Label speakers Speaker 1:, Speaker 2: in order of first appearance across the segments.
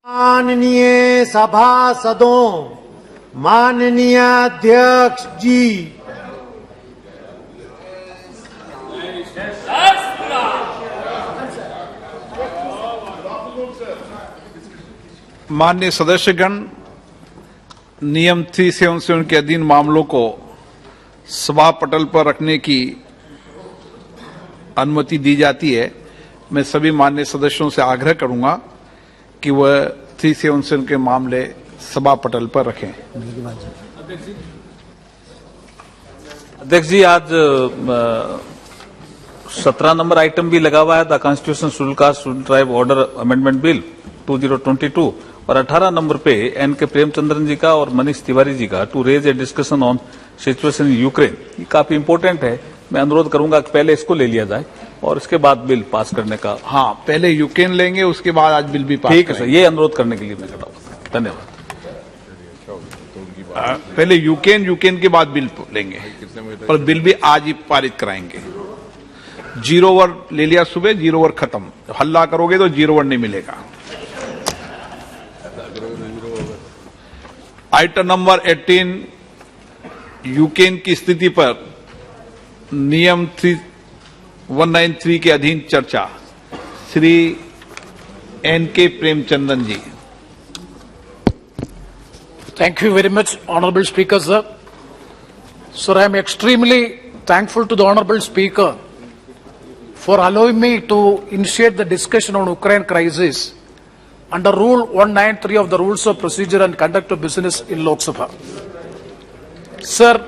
Speaker 1: माननीय सभासदों, माननीय अध्यक्ष जी,
Speaker 2: माननीय सदस्यगण, नियम 377 के अधीन मामलों को सभा पटल पर रखने की अनुमति दी जाती है। मैं सभी माननीय सदस्यों से आग्रह करूंगा कि वह 377 के मामले सभा पटल पर रखें।
Speaker 3: अध्यक्ष जी, आज 17 नंबर आइटम भी लगा हुआ है, the constitution schedule caste schedule tribe order amendment bill 2022, और 18 नंबर पे एन के प्रेमचंद्रन जी का और मनीष तिवारी जी का to raise a discussion on situation in Ukraine. ये काफी इंपॉर्टेंट है। मैं अनुरोध करूंगा कि पहले इसको ले लिया जाए और इसके बाद बिल पास करने का।
Speaker 2: हाँ, पहले यूक्रेन लेंगे, उसके बाद आज बिल भी पास।
Speaker 3: ठीक है सर, ये अनुरोध करने के लिए मैं खड़ा हूं। धन्यवाद।
Speaker 2: पहले यूक्रेन के बाद बिल लेंगे, पर बिल भी आज ही पारित कराएंगे। 0 ओवर ले लिया सुबह, 0 ओवर खत्म। हल्ला करोगे तो 0 ओवर नहीं मिलेगा। आइटम नंबर 18, यूक्रेन की स्थिति पर नियम 193 के अधीन चर्चा। श्री एन के प्रेमचंद्रन जी।
Speaker 4: Thank you very much, Honorable Speaker, sir. Sir, I am extremely thankful to the Honorable Speaker for allowing me to initiate the discussion on Ukraine crisis under Rule 193 of the Rules of Procedure and Conduct of Business in Loksabha. Sir,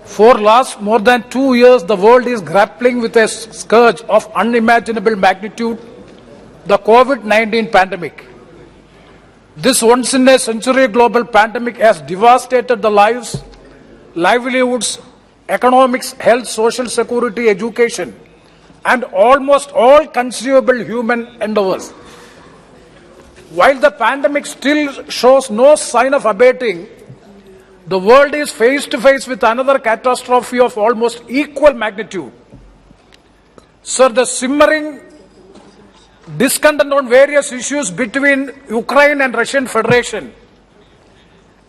Speaker 4: for last more than 2 years, the world is grappling with a scourge of unimaginable magnitude, the COVID-19 pandemic. This once-in-a-century global pandemic has devastated the lives, livelihoods, economics, health, social security, education, and almost all conceivable human endeavors. While the pandemic still shows no sign of abating, the world is face to face with another catastrophe of almost equal magnitude. Sir, the simmering discontent on various issues between Ukraine and Russian Federation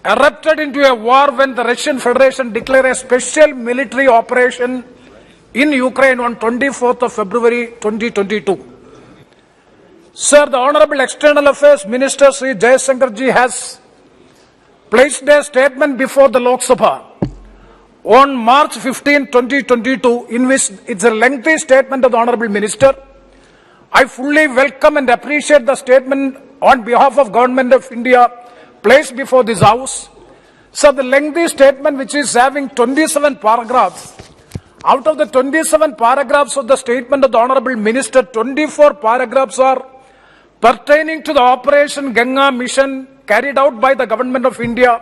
Speaker 4: erupted into a war when the Russian Federation declared a special military operation in Ukraine on 24th of February 2022. Sir, the Honorable External Affairs Minister Sri Jaishankar ji has placed a statement before the Lok Sabha on March 15, 2022, in which it's a lengthy statement of the Honorable Minister. I fully welcome and appreciate the statement on behalf of Government of India placed before this House. So the lengthy statement, which is having 27 paragraphs, out of the 27 paragraphs of the statement of the Honorable Minister, 24 paragraphs are pertaining to the Operation Ganga mission carried out by the Government of India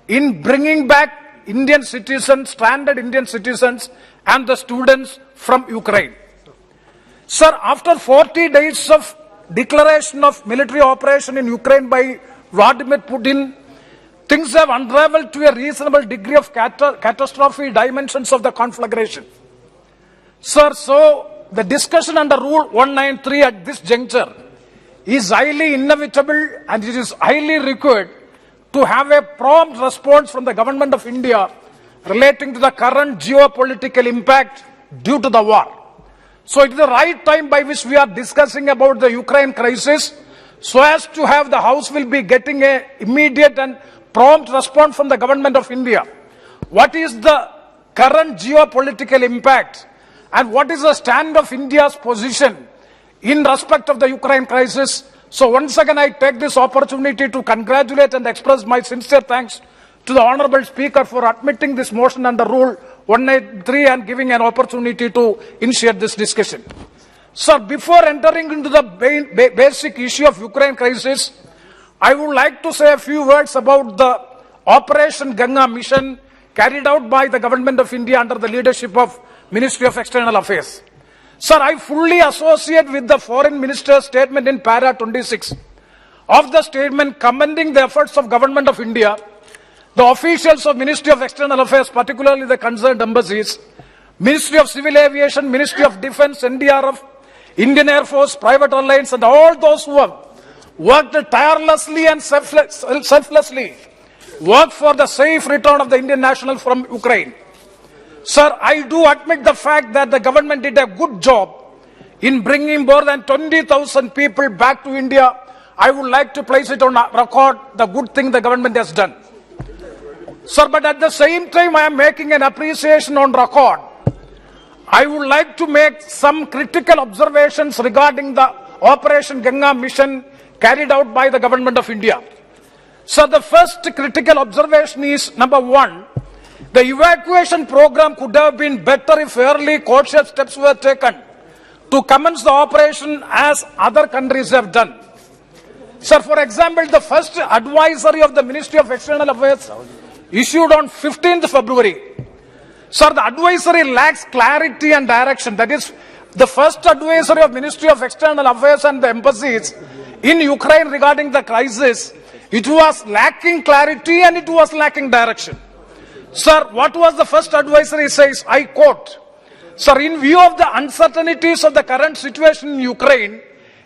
Speaker 4: in bringing back Indian citizens, stranded Indian citizens, and the students from Ukraine. Sir, after 40 days of declaration of military operation in Ukraine by Vladimir Putin, things have unraveled to a reasonable degree of catastrophe dimensions of the conflagration. Sir, so the discussion under Rule 193 at this juncture is highly inevitable, and it is highly required to have a prompt response from the Government of India relating to the current geopolitical impact due to the war. So it is the right time by which we are discussing about the Ukraine crisis, so as to have the House will be getting a immediate and prompt response from the Government of India. What is the current geopolitical impact and what is the stand of India's position in respect of the Ukraine crisis? So once again I take this opportunity to congratulate and express my sincere thanks to the Honorable Speaker for admitting this motion under Rule 193 and giving an opportunity to initiate this discussion. Sir, before entering into the basic issue of Ukraine crisis, I would like to say a few words about the Operation Ganga mission carried out by the Government of India under the leadership of Ministry of External Affairs. Sir, I fully associate with the Foreign Minister's statement in para 26 of the statement commending the efforts of Government of India, the officials of Ministry of External Affairs, particularly the concerned embassies, Ministry of Civil Aviation, Ministry of Defence, NDRF, Indian Air Force, private airlines, and all those who have worked tirelessly and selflessly, worked for the safe return of the Indian national from Ukraine. Sir, I do admit the fact that the government did a good job in bringing more than 20,000 people back to India. I would like to place it on record, the good thing the government has done. Sir, but at the same time, I am making an appreciation on record. I would like to make some critical observations regarding the Operation Ganga mission carried out by the government of India. So the first critical observation is, number one, the evacuation program could have been better if early cautious steps were taken to commence the operation as other countries have done. Sir, for example, the first advisory of the Ministry of External Affairs issued on 15th February. Sir, the advisory lacks clarity and direction. That is, the first advisory of Ministry of External Affairs and the embassies in Ukraine regarding the crisis, it was lacking clarity and it was lacking direction. Sir, what was the first advisory says? I quote, Sir, in view of the uncertainties of the current situation in Ukraine,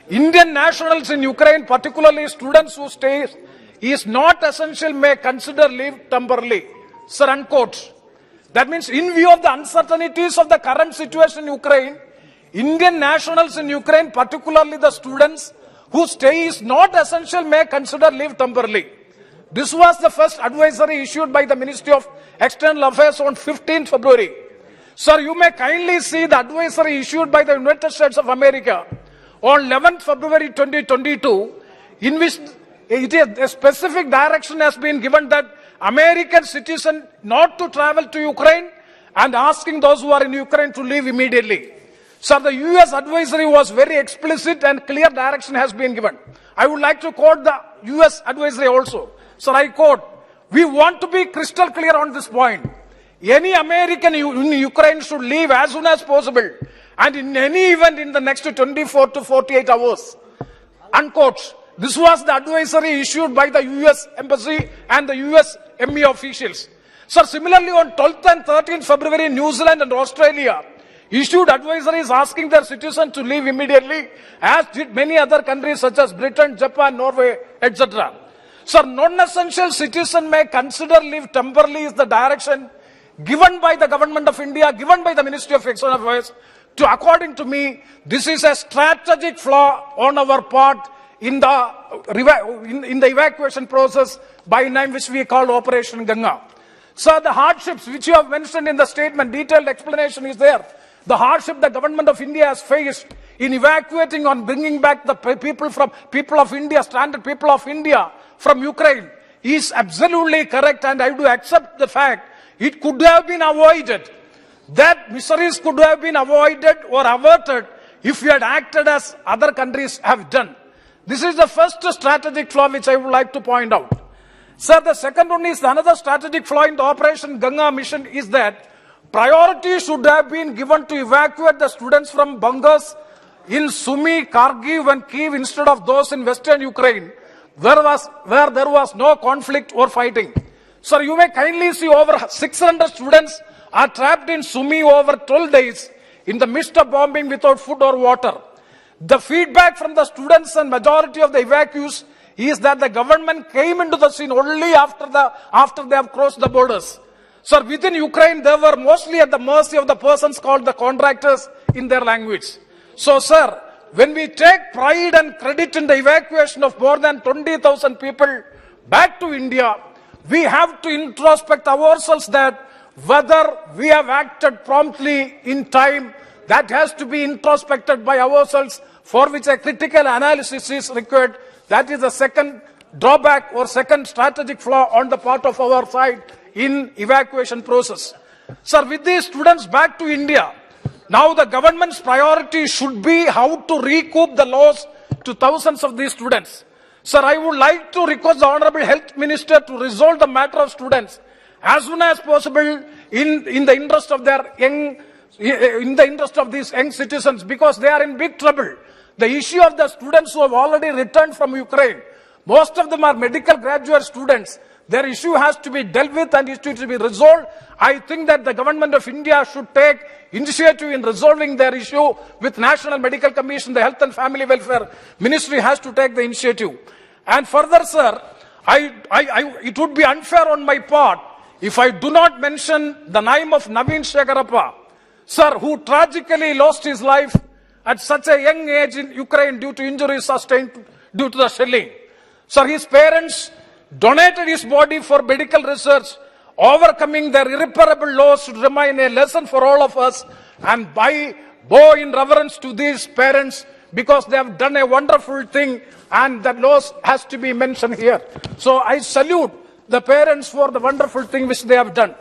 Speaker 4: Indian nationals in Ukraine, particularly students who stay is not essential, may consider leave temporarily. Sir, unquote. That means in view of the uncertainties of the current situation in Ukraine, Indian nationals in Ukraine, particularly the students whose stay is not essential, may consider leave temporarily. This was the first advisory issued by the Ministry of External Affairs on 15th February. Sir, you may kindly see the advisory issued by the United States of America on 11th February 2022, in which it is a specific direction has been given that American citizens not to travel to Ukraine and asking those who are in Ukraine to leave immediately. Sir, the US advisory was very explicit and clear direction has been given. I would like to quote the US advisory also. Sir, I quote, we want to be crystal clear on this point. Any American in Ukraine should leave as soon as possible and in any event in the next 24 to 48 hours. Unquote. This was the advisory issued by the US Embassy and the US ME officials. Sir, similarly on 12th and 13th February, New Zealand and Australia issued advisories asking their citizens to leave immediately, as did many other countries such as Britain, Japan, Norway, etc. Sir, non-essential citizens may consider leave temporarily is the direction given by the government of India, given by the Ministry of External Affairs. According to me, this is a strategic flaw on our part in the evacuation process by name which we call Operation Ganga. Sir, the hardships which you have mentioned in the statement, detailed explanation is there. The hardship the government of India has faced in evacuating and bringing back the people of India, stranded people of India from Ukraine is absolutely correct, and I do accept the fact it could have been avoided. That miseries could have been avoided or averted if we had acted as other countries have done. This is the first strategic flaw which I would like to point out. Sir, the second one is another strategic flaw in the Operation Ganga mission is that priority should have been given to evacuate the students from bunkers in Sumy, Kharkiv and Kyiv instead of those in western Ukraine where there was no conflict or fighting. Sir, you may kindly see over 600 students are trapped in Sumy over 12 days in the midst of bombing without food or water. The feedback from the students and majority of the evacuees is that the government came into the scene only after they have crossed the borders. Sir, within Ukraine, they were mostly at the mercy of the persons called the contractors in their language. So, sir, when we take pride and credit in the evacuation of more than 20,000 people back to India, we have to introspect ourselves that whether we have acted promptly in time, that has to be introspected by ourselves, for which a critical analysis is required. That is the second drawback or second strategic flaw on the part of our side in evacuation process. Sir, with these students back to India, now the government's priority should be how to recoup the loss to thousands of these students. Sir, I would like to request the Honorable Health Minister to resolve the matter of students as soon as possible in the interest of their these young citizens, because they are in big trouble. The issue of the students who have already returned from Ukraine, most of them are medical graduate students. Their issue has to be dealt with and it to be resolved. I think that the government of India should take initiative in resolving their issue with National Medical Commission. The Health and Family Welfare Ministry has to take the initiative. And further, sir, it would be unfair on my part if I do not mention the name of Naveen Shekarappa, sir, who tragically lost his life at such a young age in Ukraine due to injuries sustained due to the shelling. Sir, his parents donated his body for medical research. Overcoming their irreparable loss should remain a lesson for all of us, and I bow in reverence to these parents because they have done a wonderful thing and that loss has to be mentioned here. So I salute the parents for the wonderful thing which they have done.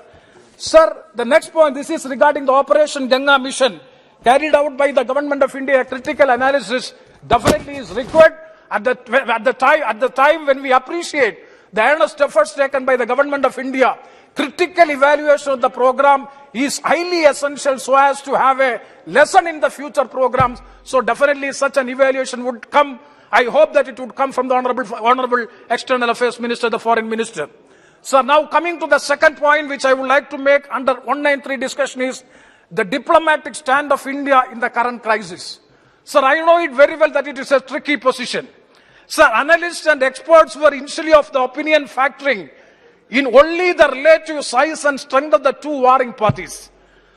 Speaker 4: Sir, the next point, this is regarding the Operation Ganga mission carried out by the Government of India. A critical analysis definitely is required at the time when we appreciate the earnest efforts taken by the Government of India. Critical evaluation of the program is highly essential so as to have a lesson in the future programs. So definitely such an evaluation would come. I hope that it would come from the Honorable External Affairs Minister, the Foreign Minister. So now coming to the second point which I would like to make under 193 discussion is the diplomatic stand of India in the current crisis. Sir, I know it very well that it is a tricky position. Sir, analysts and experts were initially of the opinion factoring in only the relative size and strength of the two warring parties.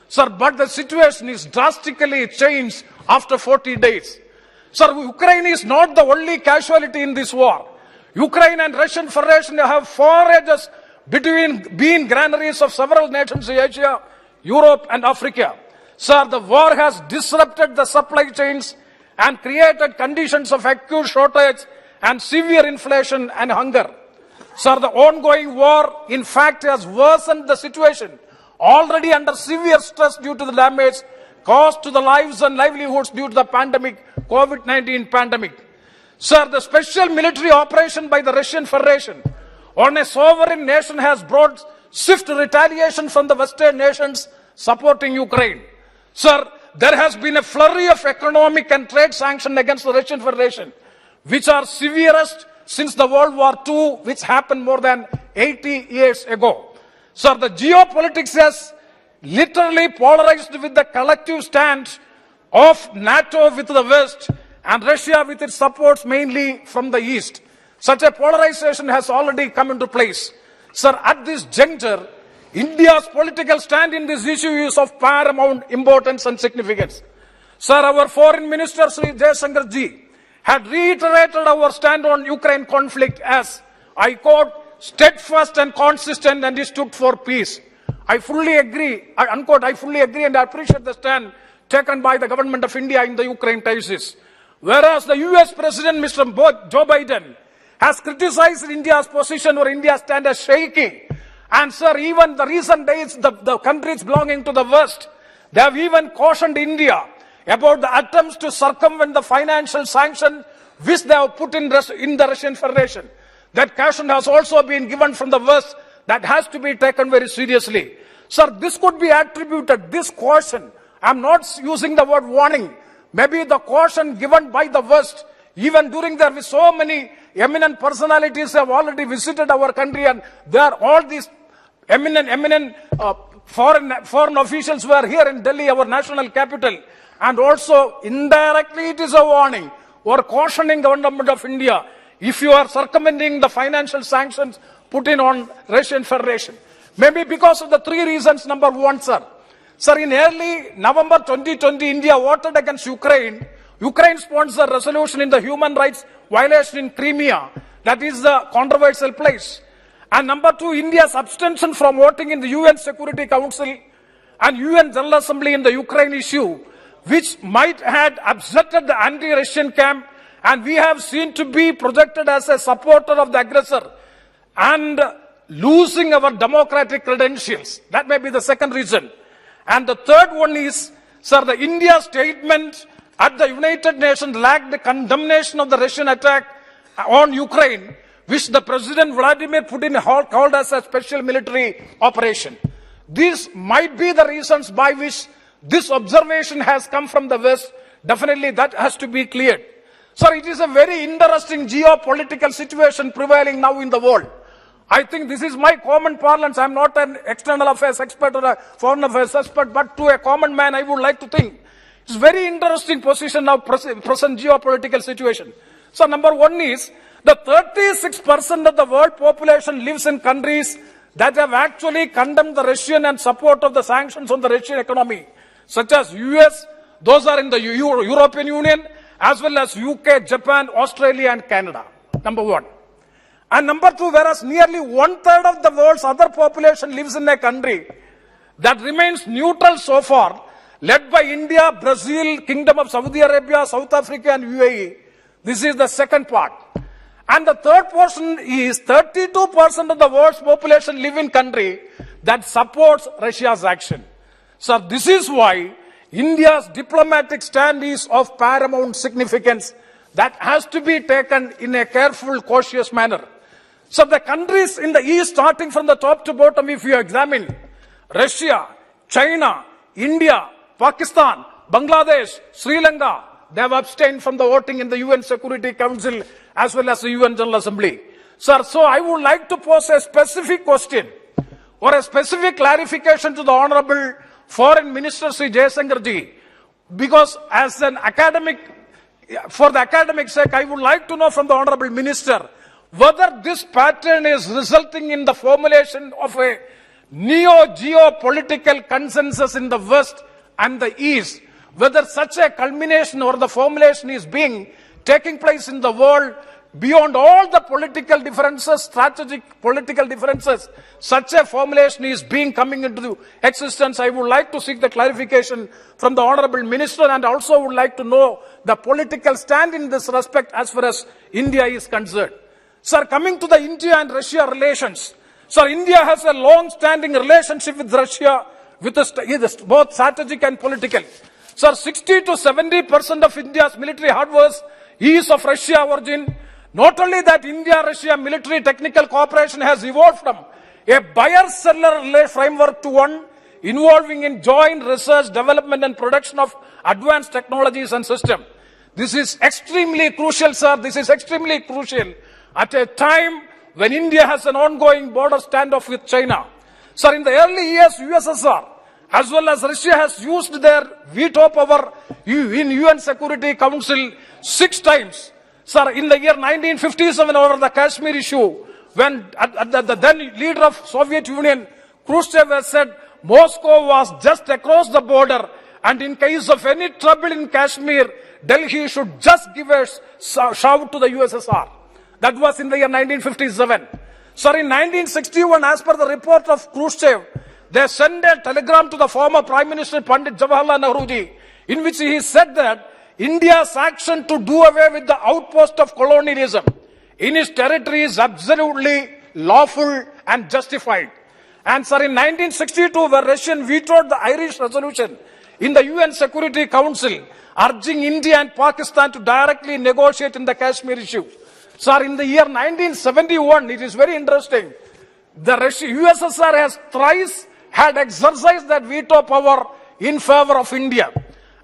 Speaker 4: Sir, but the situation is drastically changed after 40 days. Sir, Ukraine is not the only casualty in this war. Ukraine and Russian Federation have forages between being granaries of several nations in Asia, Europe and Africa. Sir, the war has disrupted the supply chains and created conditions of acute shortage and severe inflation and hunger. Sir, the ongoing war, in fact, has worsened the situation, already under severe stress due to the damage caused to the lives and livelihoods due to the pandemic, COVID-19 pandemic. Sir, the special military operation by the Russian Federation on a sovereign nation has brought swift retaliation from the Western nations supporting Ukraine. Sir, there has been a flurry of economic and trade sanctions against the Russian Federation, which are severest since the World War II, which happened more than 80 years ago. Sir, the geopolitics has literally polarized with the collective stand of NATO with the West and Russia with its supports mainly from the East. Such a polarization has already come into place. Sir, at this juncture, India's political stand in this issue is of paramount importance and significance. Sir, our Foreign Minister Sri Jaishankar ji had reiterated our stand on Ukraine conflict as, I quote, steadfast and consistent, and he stood for peace. I fully agree, unquote, I fully agree and I appreciate the stand taken by the Government of India in the Ukraine crisis. Whereas the US President, Mr. Joe Biden, has criticized India's position or India's stand as shaky. And sir, even the recent days, the countries belonging to the West, they have even cautioned India about the attempts to circumvent the financial sanction which they have put in the Russian Federation. That caution has also been given from the West that has to be taken very seriously. Sir, this could be attributed, this caution, I'm not using the word warning, maybe the caution given by the West, even during there with so many eminent personalities have already visited our country, and there all these eminent foreign officials were here in Delhi, our national capital, and also indirectly it is a warning or cautioning Government of India if you are circumventing the financial sanctions put in on Russian Federation. Maybe because of the three reasons. Number one, sir. Sir, in early November 2020, India voted against Ukraine. Ukraine sponsored a resolution in the human rights violation in Crimea. That is the controversial place. And number two, India's abstention from voting in the UN Security Council and UN General Assembly in the Ukraine issue, which might have upsetted the anti-Russian camp, and we have seen to be projected as a supporter of the aggressor and losing our democratic credentials. That may be the second reason. And the third one is, sir, the India statement at the United Nations lacked the condemnation of the Russian attack on Ukraine, which the President Vladimir Putin called as a special military operation. These might be the reasons by which this observation has come from the West. Definitely that has to be cleared. Sir, it is a very interesting geopolitical situation prevailing now in the world. I think this is my common parlance. I'm not an external affairs expert or a foreign affairs expert, but to a common man, I would like to think it's very interesting position now, present geopolitical situation. So number one is the 36% of the world population lives in countries that have actually condemned the Russian and support of the sanctions on the Russian economy, such as US, those are in the European Union, as well as UK, Japan, Australia, and Canada. Number one. And number two, whereas nearly 1/3 of the world's other population lives in a country that remains neutral so far, led by India, Brazil, Kingdom of Saudi Arabia, South Africa, and UAE. This is the second part. And the third portion is 32% of the world's population live in country that supports Russia's action. So this is why India's diplomatic stand is of paramount significance that has to be taken in a careful, cautious manner. So the countries in the East, starting from the top to bottom, if you examine Russia, China, India, Pakistan, Bangladesh, Sri Lanka, they have abstained from the voting in the UN Security Council as well as the UN General Assembly. Sir, so I would like to pose a specific question or a specific clarification to the Honorable Foreign Minister Sri Jayasankar ji, because as an academic, for the academic sake, I would like to know from the Honorable Minister whether this pattern is resulting in the formulation of a neo-geopolitical consensus in the West and the East, whether such a culmination or the formulation is taking place in the world beyond all the political differences, strategic political differences, such a formulation is coming into existence. I would like to seek the clarification from the Honorable Minister, and also would like to know the political stand in this respect as far as India is concerned. Sir, coming to the India and Russia relations, sir, India has a long-standing relationship with Russia, with both strategic and political. Sir, 60 to 70% of India's military hardware is of Russia origin. Not only that, India-Russia military technical cooperation has evolved from a buyer-seller framework to one involving in joint research, development, and production of advanced technologies and systems. This is extremely crucial, sir. This is extremely crucial at a time when India has an ongoing border standoff with China. Sir, in the early years, USSR as well as Russia has used their veto power in UN Security Council 6 times. Sir, in the year 1957 over the Kashmir issue, when the then leader of Soviet Union, Khrushchev, has said Moscow was just across the border, and in case of any trouble in Kashmir, Delhi should just give a shout to the USSR. That was in the year 1957. Sir, in 1961, as per the report of Khrushchev, they sent a telegram to the former Prime Minister Pandit Jawaharlal Nehru ji, in which he said that India's action to do away with the outpost of colonialism in its territory is absolutely lawful and justified. And sir, in 1962, where Russia vetoed the Irish resolution in the UN Security Council, urging India and Pakistan to directly negotiate in the Kashmir issue. Sir, in the year 1971, it is very interesting, the USSR has thrice had exercised that veto power in favor of India.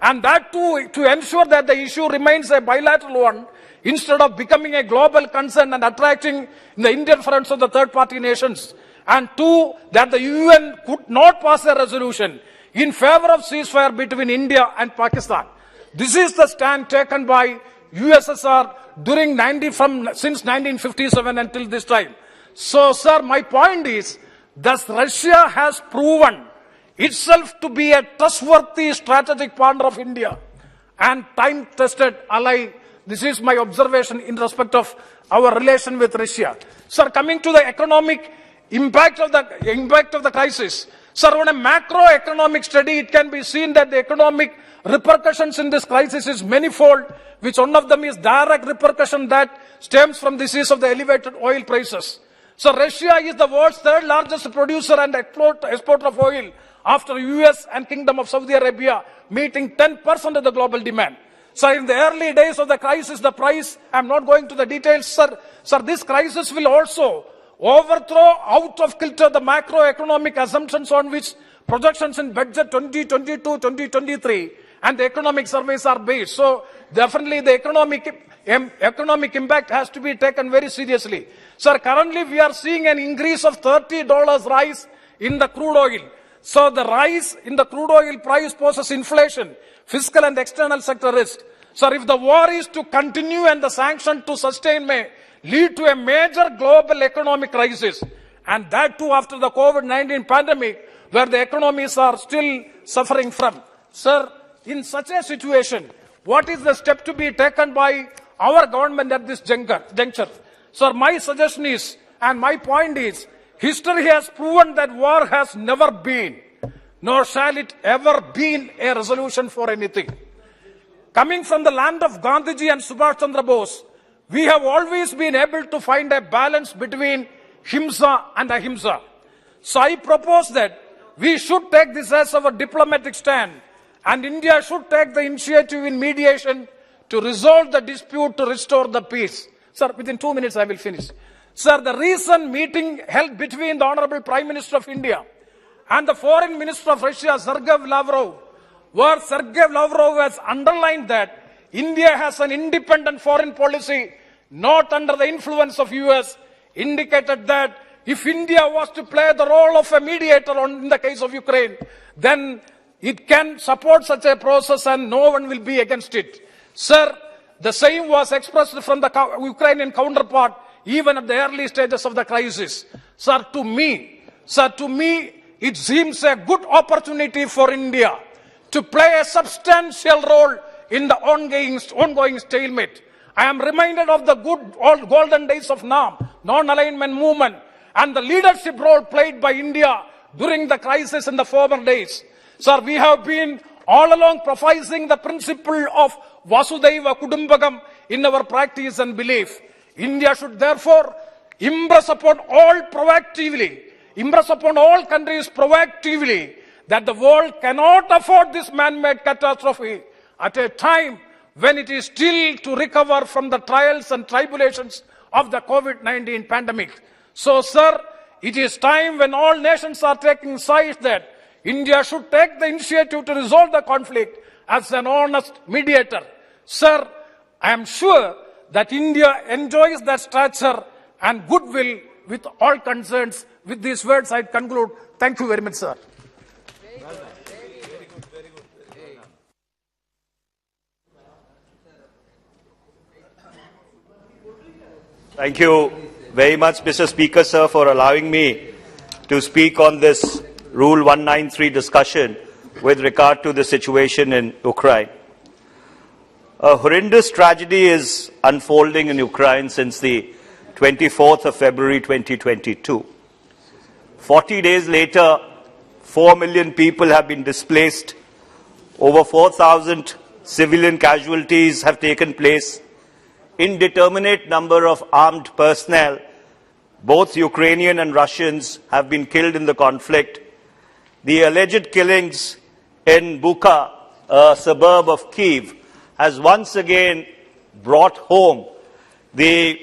Speaker 4: And that too, to ensure that the issue remains a bilateral one, instead of becoming a global concern and attracting the indifference of the third-party nations. And two, that the UN could not pass a resolution in favor of ceasefire between India and Pakistan. This is the stand taken by USSR since 1957 until this time. So, sir, my point is, thus Russia has proven itself to be a trustworthy strategic partner of India and time-tested ally. This is my observation in respect of our relation with Russia. Sir, coming to the economic impact of the crisis. Sir, on a macroeconomic study, it can be seen that the economic repercussions in this crisis is manifold, which one of them is direct repercussion that stems from the disease of the elevated oil prices. So Russia is the world's third largest producer and exporter of oil after US and Kingdom of Saudi Arabia, meeting 10% of the global demand. So in the early days of the crisis, the price, I'm not going to the details, sir. Sir, this crisis will also overthrow out of kilter the macroeconomic assumptions on which projections in budget 2022-2023 and the economic surveys are based. So definitely the economic economic impact has to be taken very seriously. Sir, currently we are seeing an increase of $30 rise in the crude oil. So the rise in the crude oil price poses inflation, fiscal and external sector risk. Sir, if the war is to continue and the sanction to sustain may lead to a major global economic crisis, and that too after the COVID-19 pandemic, where the economies are still suffering from. Sir, in such a situation, what is the step to be taken by our government at this juncture? Sir, my suggestion is, and my point is, history has proven that war has never been, nor shall it ever be, a resolution for anything. Coming from the land of Gandhiji and Subhash Chandra Bose, we have always been able to find a balance between himsa and ahimsa. So I propose that we should take this as our diplomatic stand, and India should take the initiative in mediation to resolve the dispute to restore the peace. Sir, within 2 minutes I will finish. Sir, the recent meeting held between the Honorable Prime Minister of India and the Foreign Minister of Russia, Sergei Lavrov, where Sergei Lavrov has underlined that India has an independent foreign policy, not under the influence of US, indicated that if India was to play the role of a mediator in the case of Ukraine, then it can support such a process and no one will be against it. Sir, the same was expressed from the Ukrainian counterpart even at the early stages of the crisis. Sir, to me, it seems a good opportunity for India to play a substantial role in the ongoing stalemate. I am reminded of the good old golden days of non-alignment movement, and the leadership role played by India during the crisis in the former days. Sir, we have been all along professing the principle of Vasudhaiva Kudumbakam in our practice and belief. India should therefore impress upon all countries proactively that the world cannot afford this man-made catastrophe at a time when it is still to recover from the trials and tribulations of the COVID-19 pandemic. So, sir, it is time when all nations are taking sides that India should take the initiative to resolve the conflict as an honest mediator. Sir, I am sure that India enjoys that stature and goodwill with all concerns. With these words, I conclude. Thank you very much, sir.
Speaker 5: Thank you very much, Mr. Speaker, sir, for allowing me to speak on this Rule 193 discussion with regard to the situation in Ukraine. A horrendous tragedy is unfolding in Ukraine since the 24th of February 2022. 40 days later, 4 million people have been displaced. Over 4,000 civilian casualties have taken place. Indeterminate number of armed personnel, both Ukrainian and Russians, have been killed in the conflict. The alleged killings in Bucha, a suburb of Kyiv, has once again brought home the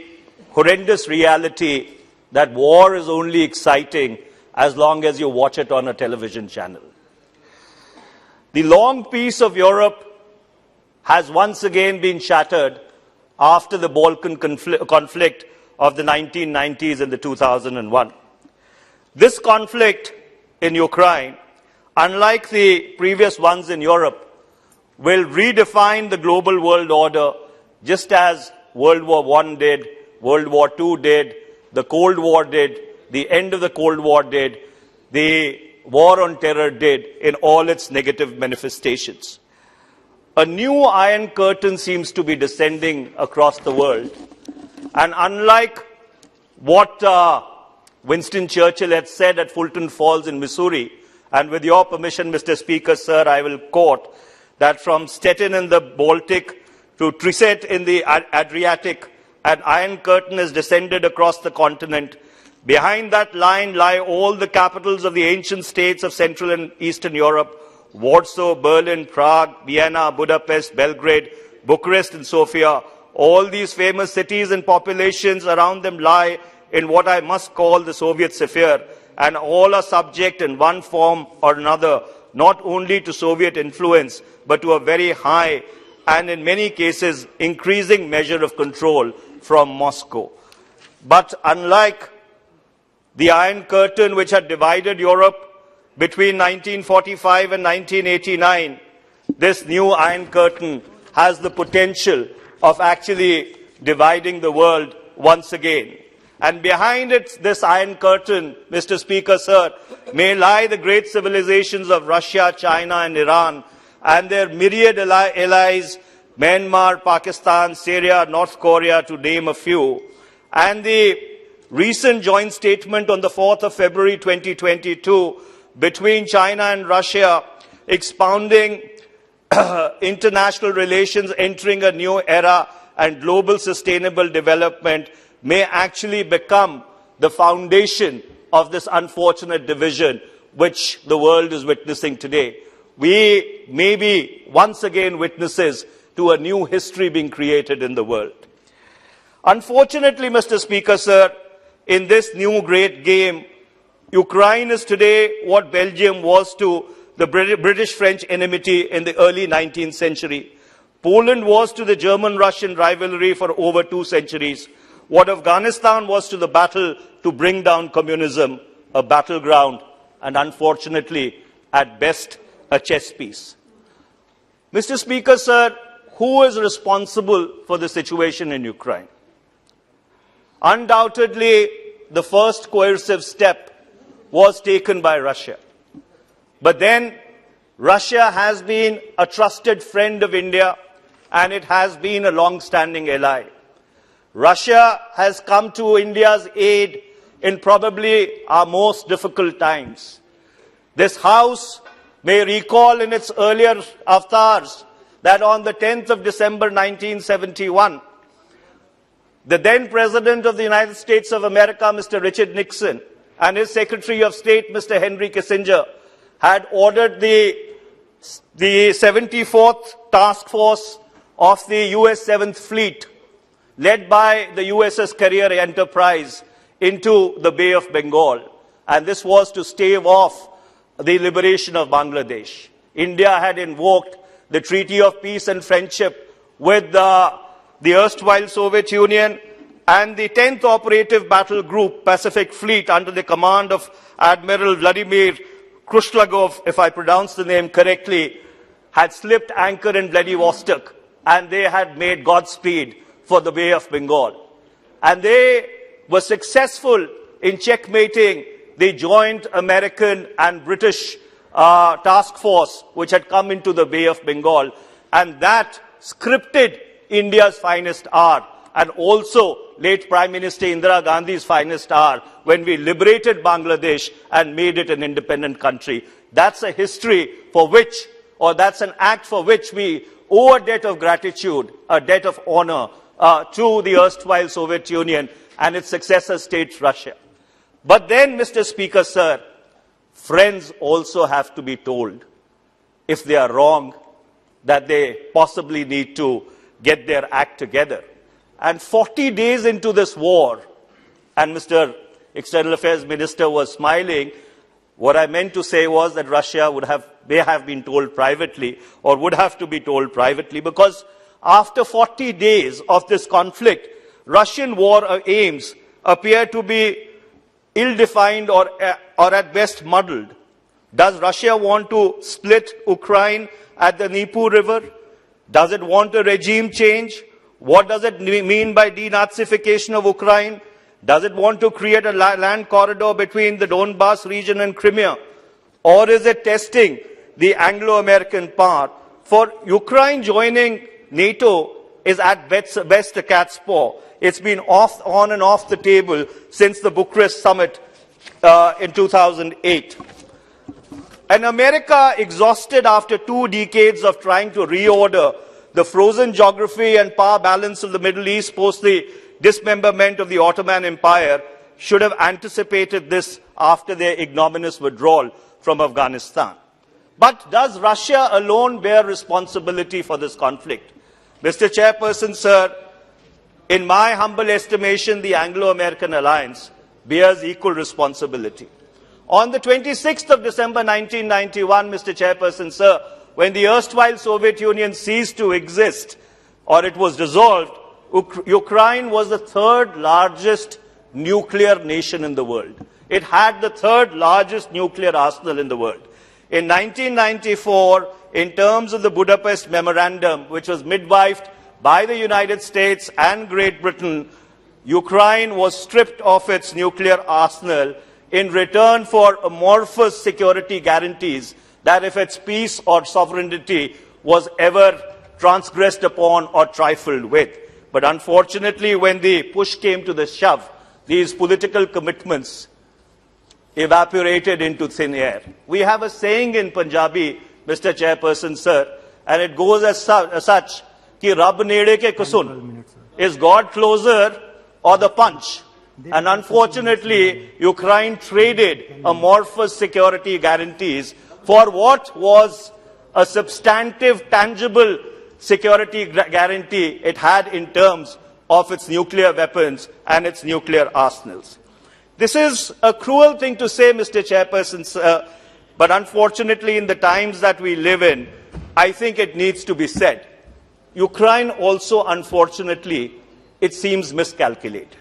Speaker 5: horrendous reality that war is only exciting as long as you watch it on a television channel. The long peace of Europe has once again been shattered after the Balkan conflict of the 1990s and the 2001. This conflict in Ukraine, unlike the previous ones in Europe, will redefine the global world order just as World War I did, World War II did, the Cold War did, the end of the Cold War did, the war on terror did in all its negative manifestations. A new Iron Curtain seems to be descending across the world. And unlike what Winston Churchill had said at Fulton Falls in Missouri, and with your permission, Mr. Speaker, sir, I will quote that from Stettin in the Baltic to Trieste in the Adriatic, an Iron Curtain has descended across the continent. Behind that line lie all the capitals of the ancient states of Central and Eastern Europe: Warsaw, Berlin, Prague, Vienna, Budapest, Belgrade, Bucharest and Sofia. All these famous cities and populations around them lie in what I must call the Soviet sphere, and all are subject in one form or another, not only to Soviet influence, but to a very high and in many cases increasing measure of control from Moscow. But unlike the Iron Curtain, which had divided Europe between 1945 and 1989, this new Iron Curtain has the potential of actually dividing the world once again. And behind it, this Iron Curtain, Mr. Speaker, sir, may lie the great civilizations of Russia, China and Iran and their myriad allies, Myanmar, Pakistan, Syria, North Korea, to name a few. And the recent joint statement on the 4th of February 2022 between China and Russia expounding international relations entering a new era and global sustainable development may actually become the foundation of this unfortunate division which the world is witnessing today. We may be once again witnesses to a new history being created in the world. Unfortunately, Mr. Speaker, sir, in this new great game, Ukraine is today what Belgium was to the British-French enmity in the early 19th century. Poland was to the German-Russian rivalry for over 2 centuries. What Afghanistan was to the battle to bring down communism, a battleground, and unfortunately, at best, a chess piece. Mr. Speaker, sir, who is responsible for the situation in Ukraine? Undoubtedly, the first coercive step was taken by Russia. But then, Russia has been a trusted friend of India, and it has been a long-standing ally. Russia has come to India's aid in probably our most difficult times. This House may recall in its earlier avatars that on the 10th of December 1971, the then President of the United States of America, Mr. Richard Nixon, and his Secretary of State, Mr. Henry Kissinger, had ordered the 74th Task Force of the US 7th Fleet, led by the USS Carrier Enterprise, into the Bay of Bengal. And this was to stave off the liberation of Bangladesh. India had invoked the Treaty of Peace and Friendship with the erstwhile Soviet Union, and the 10th Operative Battle Group Pacific Fleet under the command of Admiral Vladimir Krushlagov, if I pronounce the name correctly, had slipped anchor in Vladivostok, and they had made Godspeed for the Bay of Bengal. And they were successful in checkmating the joint American and British task force which had come into the Bay of Bengal, and that scripted India's finest hour, and also late Prime Minister Indira Gandhi's finest hour, when we liberated Bangladesh and made it an independent country. That's a history for which, or that's an act for which we owe a debt of gratitude, a debt of honor to the erstwhile Soviet Union and its successor state, Russia. But then, Mr. Speaker, sir, friends also have to be told, if they are wrong, that they possibly need to get their act together. And 40 days into this war, and Mr. External Affairs Minister was smiling, what I meant to say was that Russia may have been told privately, or would have to be told privately, because after 40 days of this conflict, Russian war aims appear to be ill-defined or at best muddled. Does Russia want to split Ukraine at the Dnieper River? Does it want a regime change? What does it mean by denazification of Ukraine? Does it want to create a land corridor between the Donbas region and Crimea? Or is it testing the Anglo-American part? For Ukraine joining NATO is at best a cat's paw. It's been on and off the table since the Bucharest summit in 2008. And America, exhausted after 2 decades of trying to reorder the frozen geography and power balance of the Middle East post the dismemberment of the Ottoman Empire, should have anticipated this after their ignominious withdrawal from Afghanistan. But does Russia alone bear responsibility for this conflict? Mr. Chairperson, sir, in my humble estimation, the Anglo-American alliance bears equal responsibility. On the 26th of December 1991, Mr. Chairperson, sir, when the erstwhile Soviet Union ceased to exist, or it was dissolved, Ukraine was the third largest nuclear nation in the world. It had the third largest nuclear arsenal in the world. In 1994, in terms of the Budapest Memorandum, which was midwifed by the United States and Great Britain, Ukraine was stripped of its nuclear arsenal in return for amorphous security guarantees that if its peace or sovereignty was ever transgressed upon or trifled with. But unfortunately, when the push came to the shove, these political commitments evaporated into thin air. We have a saying in Punjabi, Mr. Chairperson, sir, and it goes as such, ki Rab nede ke kusun. Is God closer or the punch? And unfortunately, Ukraine traded amorphous security guarantees for what was a substantive, tangible security guarantee it had in terms of its nuclear weapons and its nuclear arsenals. This is a cruel thing to say, Mr. Chairperson, sir, but unfortunately in the times that we live in, I think it needs to be said. Ukraine also, unfortunately, it seems miscalculated.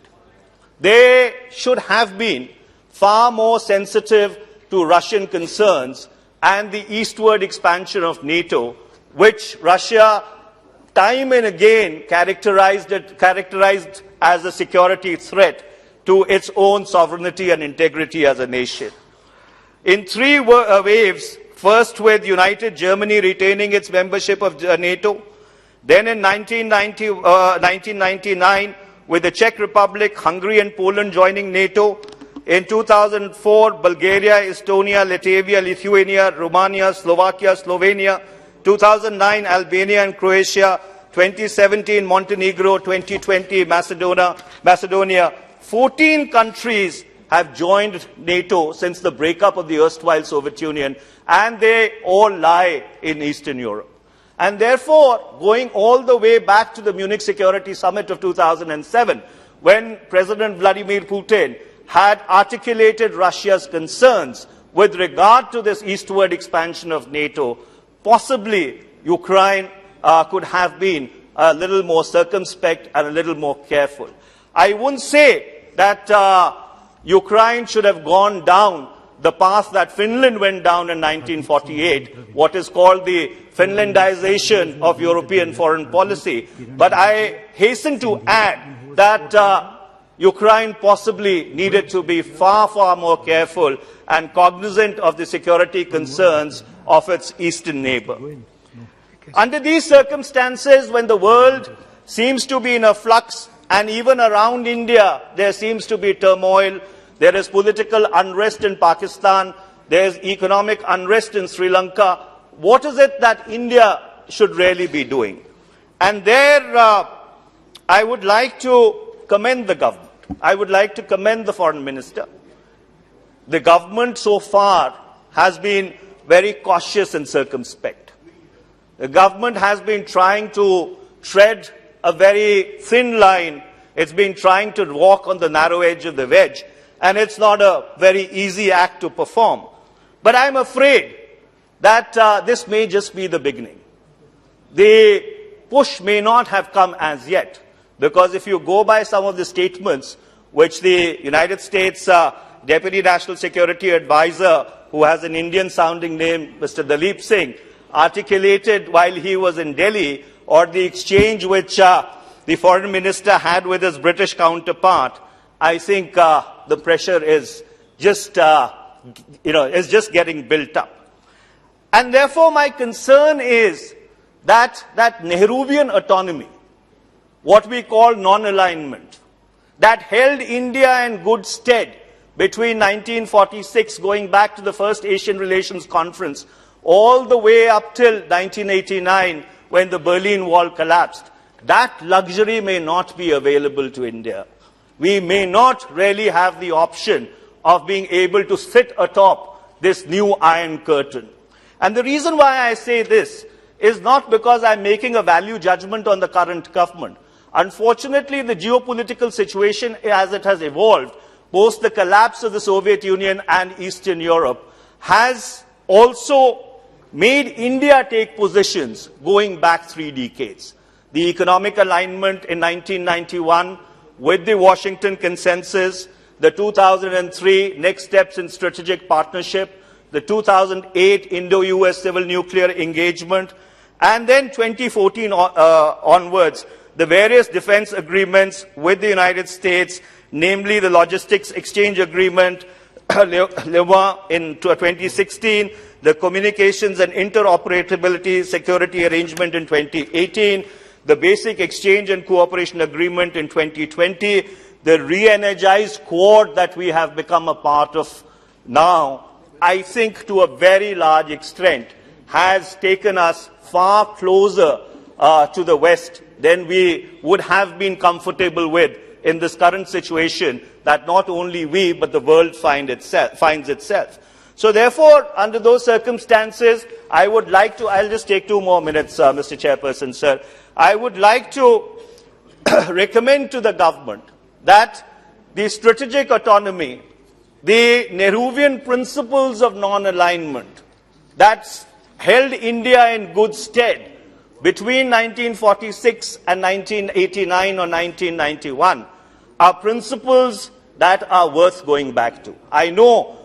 Speaker 5: They should have been far more sensitive to Russian concerns and the eastward expansion of NATO, which Russia time and again characterized as a security threat to its own sovereignty and integrity as a nation. In three waves, first with United Germany retaining its membership of NATO, then in 1999 with the Czech Republic, Hungary and Poland joining NATO, in 2004 Bulgaria, Estonia, Latvia, Lithuania, Romania, Slovakia, Slovenia, 2009 Albania and Croatia, 2017 Montenegro, 2020 Macedonia. 14 countries have joined NATO since the breakup of the erstwhile Soviet Union, and they all lie in Eastern Europe. And therefore, going all the way back to the Munich Security Summit of 2007, when President Vladimir Putin had articulated Russia's concerns with regard to this eastward expansion of NATO, possibly Ukraine could have been a little more circumspect and a little more careful. I wouldn't say that Ukraine should have gone down the path that Finland went down in 1948, what is called the Finlandization of European foreign policy. But I hasten to add that Ukraine possibly needed to be far, far more careful and cognizant of the security concerns of its eastern neighbor. Under these circumstances, when the world seems to be in a flux, and even around India, there seems to be turmoil, there is political unrest in Pakistan, there is economic unrest in Sri Lanka, what is it that India should really be doing? And there, I would like to commend the government. I would like to commend the foreign minister. The government so far has been very cautious and circumspect. The government has been trying to tread a very thin line. It's been trying to walk on the narrow edge of the wedge, and it's not a very easy act to perform. But I'm afraid that this may just be the beginning. The push may not have come as yet, because if you go by some of the statements which the United States Deputy National Security Advisor, who has an Indian-sounding name, Mr. Dalip Singh, articulated while he was in Delhi, or the exchange which the foreign minister had with his British counterpart, I think the pressure is just, is just getting built up. And therefore, my concern is that Nehruvian autonomy, what we call non-alignment, that held India in good stead between 1946, going back to the first Asian Relations Conference, all the way up till 1989, when the Berlin Wall collapsed. That luxury may not be available to India. We may not really have the option of being able to sit atop this new Iron Curtain. And the reason why I say this is not because I'm making a value judgment on the current government. Unfortunately, the geopolitical situation as it has evolved, post the collapse of the Soviet Union and Eastern Europe, has also made India take positions going back 3 decades. The economic alignment in 1991 with the Washington Consensus, the 2003 next steps in strategic partnership, the 2008 Indo-US civil nuclear engagement, and then 2014 onwards, the various defense agreements with the United States, namely the Logistics Exchange Agreement, LEMA in 2016, the Communications and Interoperability Security Arrangement in 2018, the Basic Exchange and Cooperation Agreement in 2020, the re-energized Quad that we have become a part of now, I think to a very large extent has taken us far closer to the West than we would have been comfortable with in this current situation that not only we but the world finds itself. So therefore, under those circumstances, I would like to, I'll just take 2 more minutes, Mr. Chairperson, sir. I would like to recommend to the government that the strategic autonomy, the Nehruvian principles of non-alignment that held India in good stead between 1946 and 1989 or 1991 are principles that are worth going back to. I know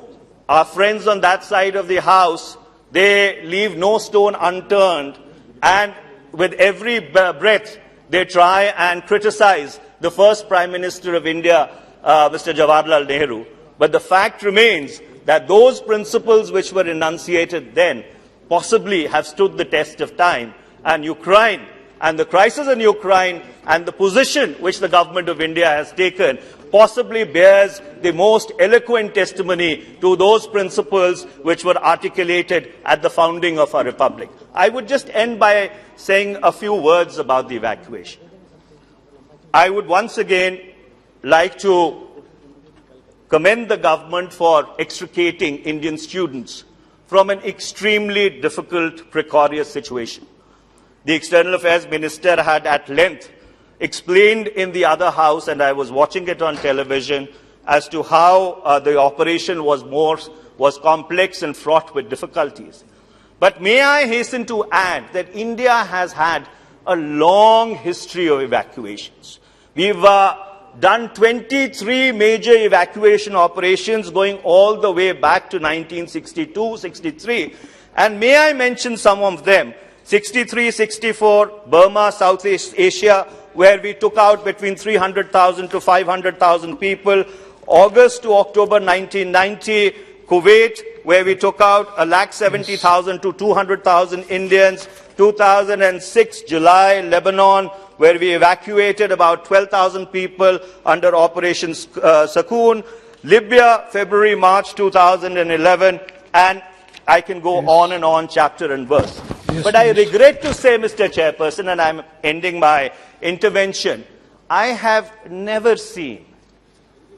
Speaker 5: our friends on that side of the House, they leave no stone unturned, and with every breath they try and criticize the first Prime Minister of India, Mr. Jawaharlal Nehru. But the fact remains that those principles which were enunciated then possibly have stood the test of time, and Ukraine and the crisis in Ukraine and the position which the government of India has taken possibly bears the most eloquent testimony to those principles which were articulated at the founding of our republic. I would just end by saying a few words about the evacuation. I would once again like to commend the government for extricating Indian students from an extremely difficult, precarious situation. The External Affairs Minister had at length explained in the other house, and I was watching it on television, as to how the operation was complex and fraught with difficulties. But may I hasten to add that India has had a long history of evacuations. We've done 23 major evacuation operations going all the way back to 1962, 63. And may I mention some of them? 63, 64, Burma, Southeast Asia, where we took out between 300,000 to 500,000 people. August to October 1990, Kuwait, where we took out 170,000 to 200,000 Indians. 2006, July, Lebanon, where we evacuated about 12,000 people under Operation Sakoon. Libya, February, March 2011, and I can go on and on, chapter and verse. But I regret to say, Mr. Chairperson, and I'm ending my intervention, I have never seen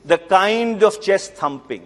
Speaker 5: the kind of chest thumping,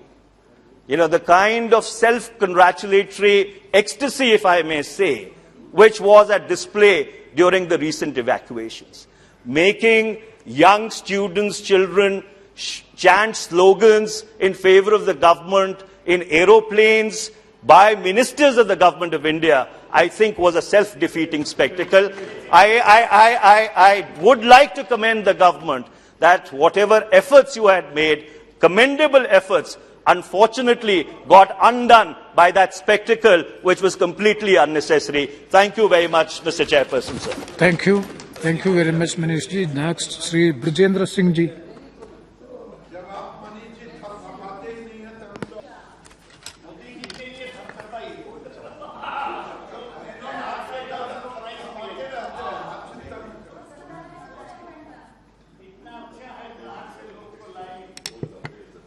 Speaker 5: the kind of self-congratulatory ecstasy, if I may say, which was at display during the recent evacuations. Making young students, children, chant slogans in favor of the government in aeroplanes by ministers of the government of India, I think was a self-defeating spectacle. I would like to commend the government that whatever efforts you had made, commendable efforts, unfortunately got undone by that spectacle which was completely unnecessary. Thank you very much, Mr. Chairperson, sir.
Speaker 4: Thank you. Thank you very much, Manish ji. Next, Sri Brijendra Singh ji.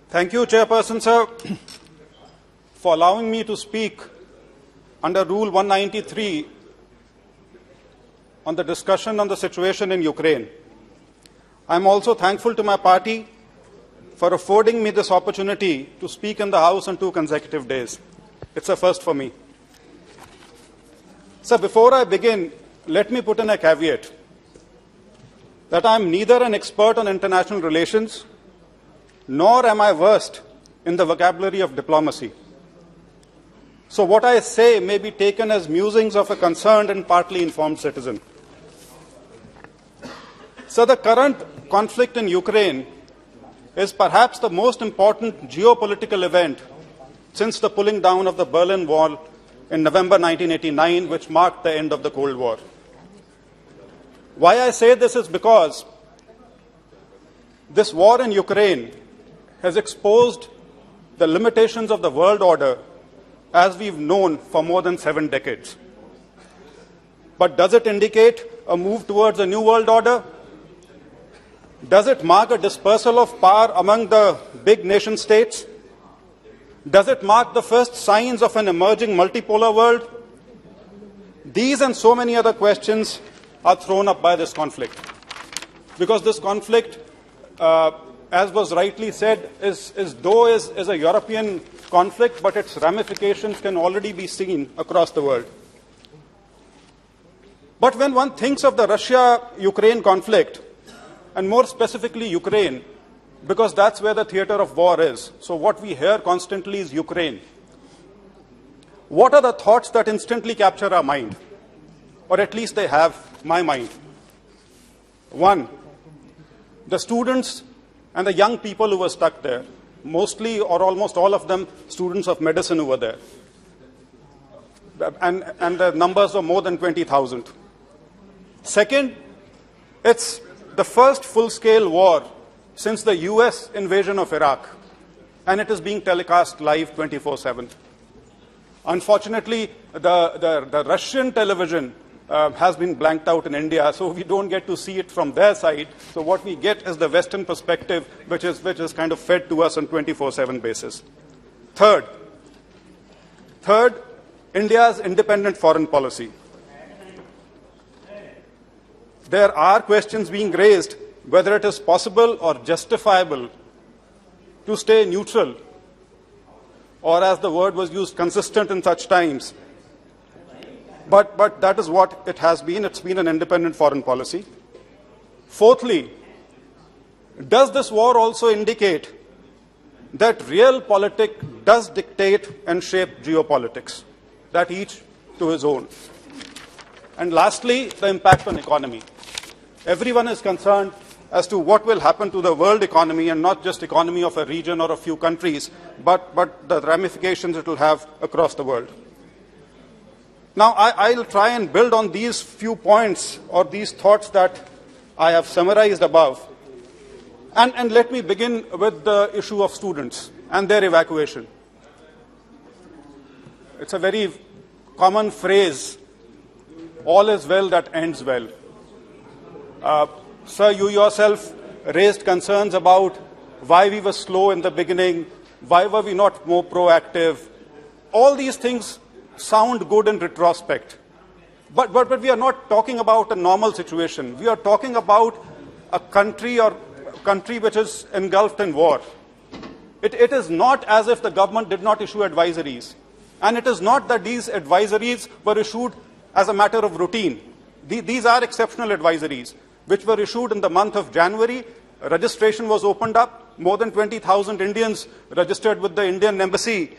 Speaker 6: Thank you, Chairperson, sir, for allowing me to speak under Rule 193 on the discussion on the situation in Ukraine. I am also thankful to my party for affording me this opportunity to speak in the House on 2 consecutive days. It's a first for me. Sir, before I begin, let me put in a caveat that I am neither an expert on international relations nor am I versed in the vocabulary of diplomacy. So what I say may be taken as musings of a concerned and partly informed citizen. So the current conflict in Ukraine is perhaps the most important geopolitical event since the pulling down of the Berlin Wall in November 1989, which marked the end of the Cold War. Why I say this is because this war in Ukraine has exposed the limitations of the world order as we've known for more than 7 decades. But does it indicate a move towards a new world order? Does it mark a dispersal of power among the big nation states? Does it mark the first signs of an emerging multipolar world? These and so many other questions are thrown up by this conflict. Because this conflict, as was rightly said, is a European conflict, but its ramifications can already be seen across the world. But when one thinks of the Russia-Ukraine conflict, and more specifically Ukraine, because that's where the theater of war is. So what we hear constantly is Ukraine. What are the thoughts that instantly capture our mind? Or at least they have my mind. One, the students and the young people who were stuck there, mostly or almost all of them students of medicine who were there. And the numbers were more than 20,000. Second, it's the first full-scale war since the US invasion of Iraq, and it is being telecast live 24/7. Unfortunately, the Russian television has been blanked out in India, so we don't get to see it from their side. So what we get is the Western perspective, which is kind of fed to us on 24/7 basis. Third, India's independent foreign policy. There are questions being raised whether it is possible or justifiable to stay neutral, or as the word was used, consistent in such times. But that is what it has been. It's been an independent foreign policy. Fourthly, does this war also indicate that real politics does dictate and shape geopolitics, that each to his own? And lastly, the impact on economy. Everyone is concerned as to what will happen to the world economy, and not just economy of a region or a few countries, but the ramifications it will have across the world. Now, I'll try and build on these few points or these thoughts that I have summarized above. And let me begin with the issue of students and their evacuation. It's a very common phrase, all is well that ends well. Sir, you yourself raised concerns about why we were slow in the beginning, why were we not more proactive. All these things sound good in retrospect. But we are not talking about a normal situation. We are talking about a country which is engulfed in war. It is not as if the government did not issue advisories. And it is not that these advisories were issued as a matter of routine. These are exceptional advisories, which were issued in the month of January. Registration was opened up. More than 20,000 Indians registered with the Indian embassy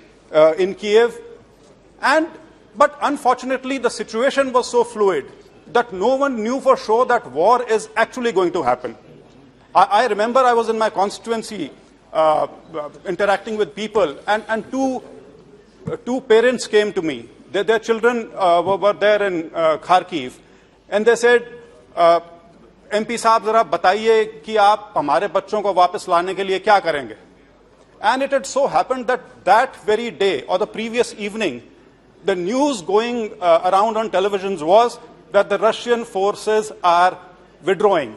Speaker 6: in Kiev. But unfortunately, the situation was so fluid that no one knew for sure that war is actually going to happen. I remember I was in my constituency interacting with people, and two parents came to me. Their children were there in Kharkiv, and they said, MP साहब जरा बताइए कि आप हमारे बच्चों को वापस लाने के लिए क्या करेंगे? And it had so happened that very day or the previous evening, the news going around on televisions was that the Russian forces are withdrawing.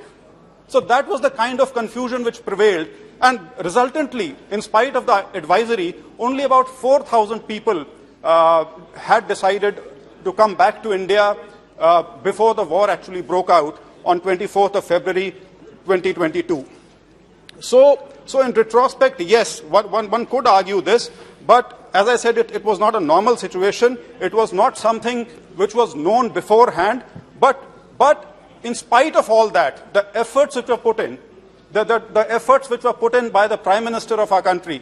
Speaker 6: So that was the kind of confusion which prevailed, and resultantly, in spite of the advisory, only about 4,000 people had decided to come back to India before the war actually broke out on 24th of February 2022. So in retrospect, yes, one could argue this, but as I said, it was not a normal situation. It was not something which was known beforehand, but in spite of all that, the efforts which were put in, the efforts which were put in by the Prime Minister of our country,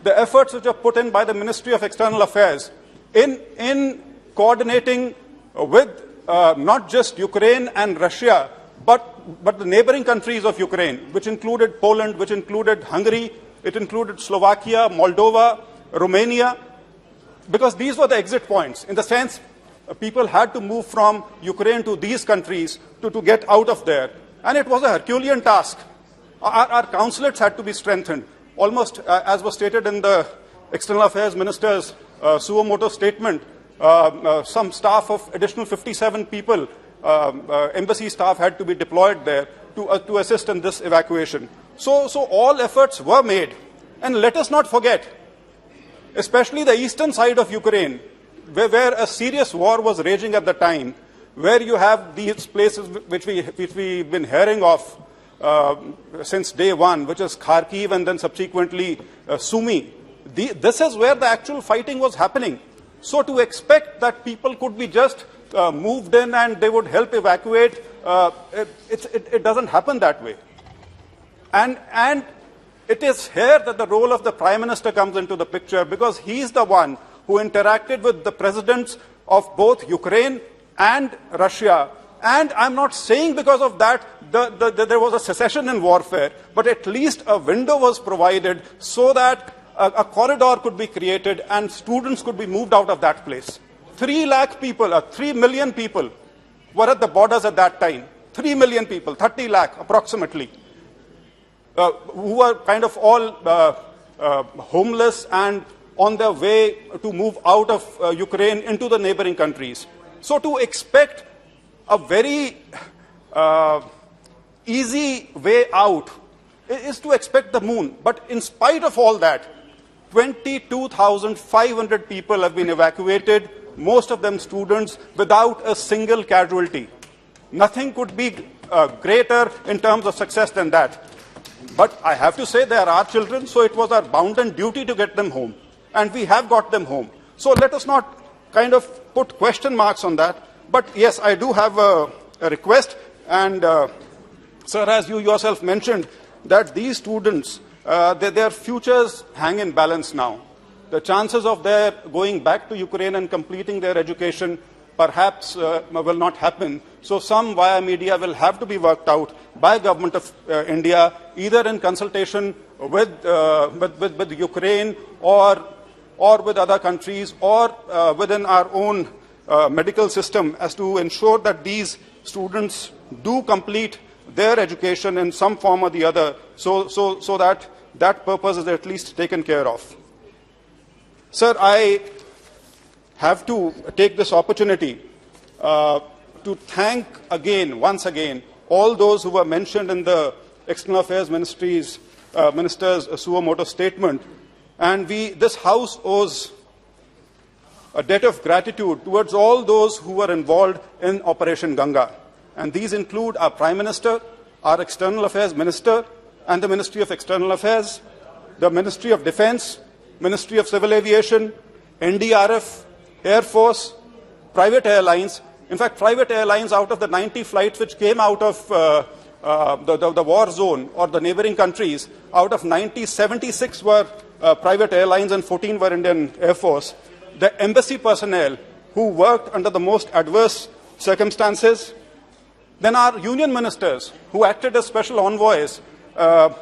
Speaker 6: the efforts which were put in by the Ministry of External Affairs, in coordinating with not just Ukraine and Russia, but the neighboring countries of Ukraine, which included Poland, which included Hungary, it included Slovakia, Moldova, Romania, because these were the exit points. In the sense, people had to move from Ukraine to these countries to get out of there. And it was a Herculean task. Our consulates had to be strengthened. Almost, as was stated in the External Affairs Minister's suo motu statement, some staff of additional 57 people, embassy staff had to be deployed there to assist in this evacuation. So all efforts were made. And let us not forget, especially the eastern side of Ukraine, where a serious war was raging at the time, where you have these places which we've been hearing of since day one, which is Kharkiv and then subsequently Sumy. This is where the actual fighting was happening. So to expect that people could be just moved in and they would help evacuate, it doesn't happen that way. And it is here that the role of the Prime Minister comes into the picture, because he is the one who interacted with the presidents of both Ukraine and Russia. And I'm not saying because of that there was a cessation in warfare, but at least a window was provided so that a corridor could be created and students could be moved out of that place. 3 lakh people, 3 million people were at the borders at that time. 3 million people, 30 lakh approximately, who were kind of all homeless and on their way to move out of Ukraine into the neighboring countries. So to expect a very easy way out is to expect the moon. But in spite of all that, 22,500 people have been evacuated, most of them students, without a single casualty. Nothing could be greater in terms of success than that. But I have to say there are children, so it was our bounden duty to get them home. And we have got them home. So let us not kind of put question marks on that. But yes, I do have a request. And sir, as you yourself mentioned, that these students, their futures hang in balance now. The chances of their going back to Ukraine and completing their education perhaps will not happen. So some via media will have to be worked out by government of India, either in consultation with Ukraine or with other countries, or within our own medical system, as to ensure that these students do complete their education in some form or the other, so that that purpose is at least taken care of. Sir, I have to take this opportunity to thank once again, all those who were mentioned in the External Affairs Minister's suo motu statement. And this House owes a debt of gratitude towards all those who were involved in Operation Ganga. And these include our Prime Minister, our External Affairs Minister, and the Ministry of External Affairs, the Ministry of Defense, Ministry of Civil Aviation, NDRF, Air Force, private airlines. In fact, private airlines, out of the 90 flights which came out of the war zone or the neighboring countries, out of 90, 76 were private airlines and 14 were Indian Air Force. The embassy personnel who worked under the most adverse circumstances. Then our union ministers who acted as special envoys at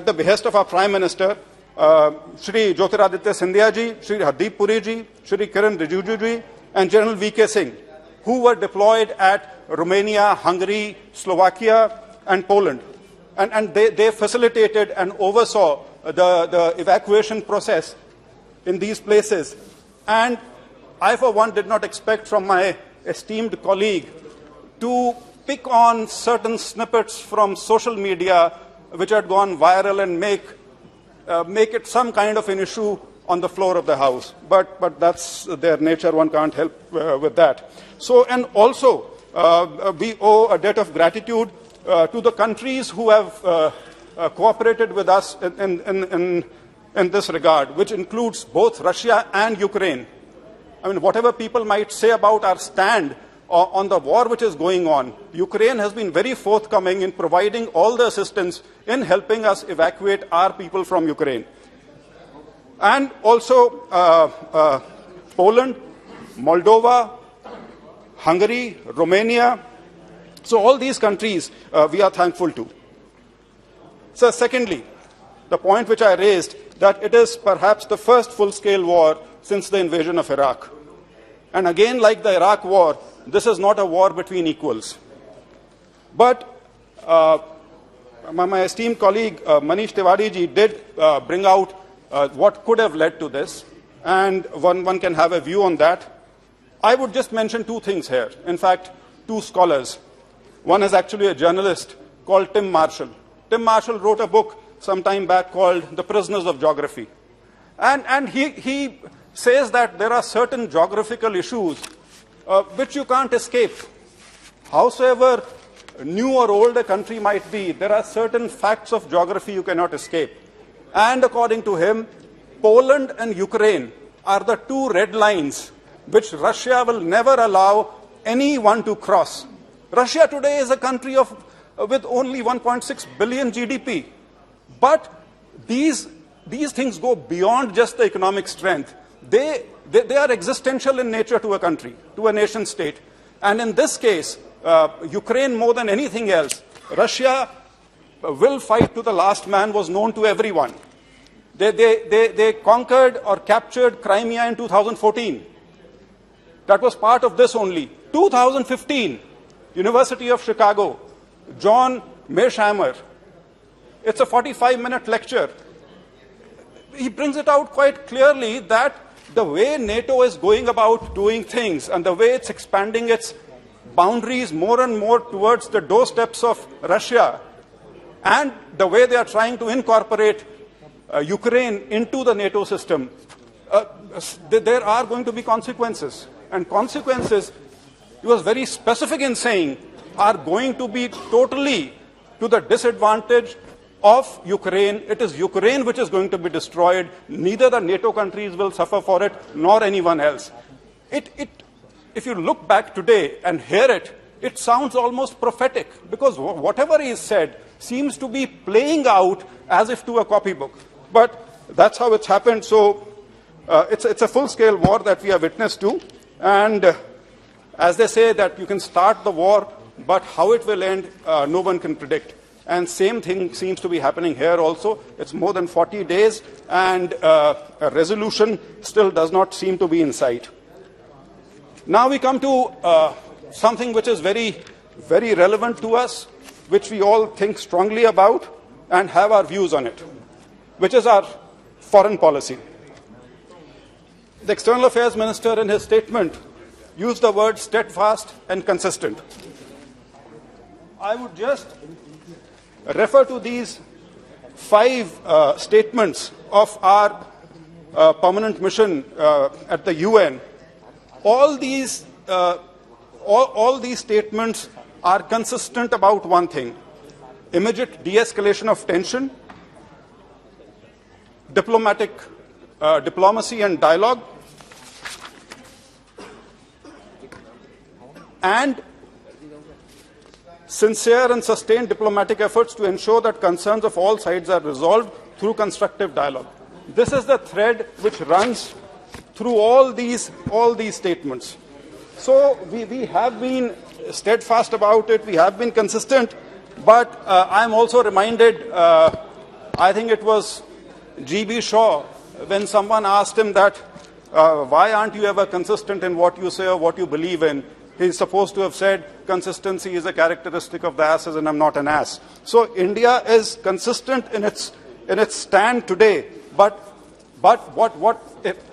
Speaker 6: the behest of our Prime Minister, Shri Jyotiraditya Scindia ji, Shri Hardeep Puri ji, Shri Kiran Rijiju ji, and General V.K. Singh, who were deployed at Romania, Hungary, Slovakia, and Poland. And they facilitated and oversaw the evacuation process in these places. And I, for one, did not expect from my esteemed colleague to pick on certain snippets from social media which had gone viral and make it some kind of an issue on the floor of the House. But that's their nature, one can't help with that. So, and also, we owe a debt of gratitude to the countries who have cooperated with us in this regard, which includes both Russia and Ukraine. I mean, whatever people might say about our stand on the war which is going on, Ukraine has been very forthcoming in providing all the assistance in helping us evacuate our people from Ukraine. And also, Poland, Moldova, Hungary, Romania. So all these countries we are thankful to. So secondly, the point which I raised, that it is perhaps the first full-scale war since the invasion of Iraq. And again, like the Iraq war, this is not a war between equals. But my esteemed colleague Manish Tiwari ji did bring out what could have led to this, and one can have a view on that. I would just mention two things here. In fact, two scholars. One is actually a journalist called Tim Marshall. Tim Marshall wrote a book some time back called The Prisoners of Geography. And he says that there are certain geographical issues which you can't escape. Howsoever new or old a country might be, there are certain facts of geography you cannot escape. And according to him, Poland and Ukraine are the two red lines which Russia will never allow anyone to cross. Russia today is a country with only 1.6 billion GDP. But these things go beyond just the economic strength. They are existential in nature to a country, to a nation state. And in this case, Ukraine more than anything else, Russia will fight to the last man was known to everyone. They conquered or captured Crimea in 2014. That was part of this only. 2015, University of Chicago, John Mearsheimer. It's a 45-minute lecture. He brings it out quite clearly that the way NATO is going about doing things and the way it's expanding its boundaries more and more towards the doorsteps of Russia, and the way they are trying to incorporate Ukraine into the NATO system, there are going to be consequences. And consequences, he was very specific in saying, are going to be totally to the disadvantage of Ukraine. It is Ukraine which is going to be destroyed. Neither the NATO countries will suffer for it, nor anyone else. If you look back today and hear it, it sounds almost prophetic, because whatever is said seems to be playing out as if to a copybook. But that's how it's happened. So it's a full-scale war that we are witness to. And as they say that you can start the war, but how it will end, no one can predict. And same thing seems to be happening here also. It's more than 40 days, and a resolution still does not seem to be in sight. Now we come to something which is very, very relevant to us, which we all think strongly about and have our views on it, which is our foreign policy. The External Affairs Minister in his statement used the word steadfast and consistent. I would just refer to these 5 statements of our permanent mission at the UN. All these statements are consistent about one thing: immediate de-escalation of tension, diplomacy and dialogue, and sincere and sustained diplomatic efforts to ensure that concerns of all sides are resolved through constructive dialogue. This is the thread which runs through all these statements. So we have been steadfast about it, we have been consistent, but I'm also reminded, I think it was G.B. Shaw, when someone asked him that, why aren't you ever consistent in what you say or what you believe in? He's supposed to have said, consistency is a characteristic of the asses and I'm not an ass. So India is consistent in its stand today, but what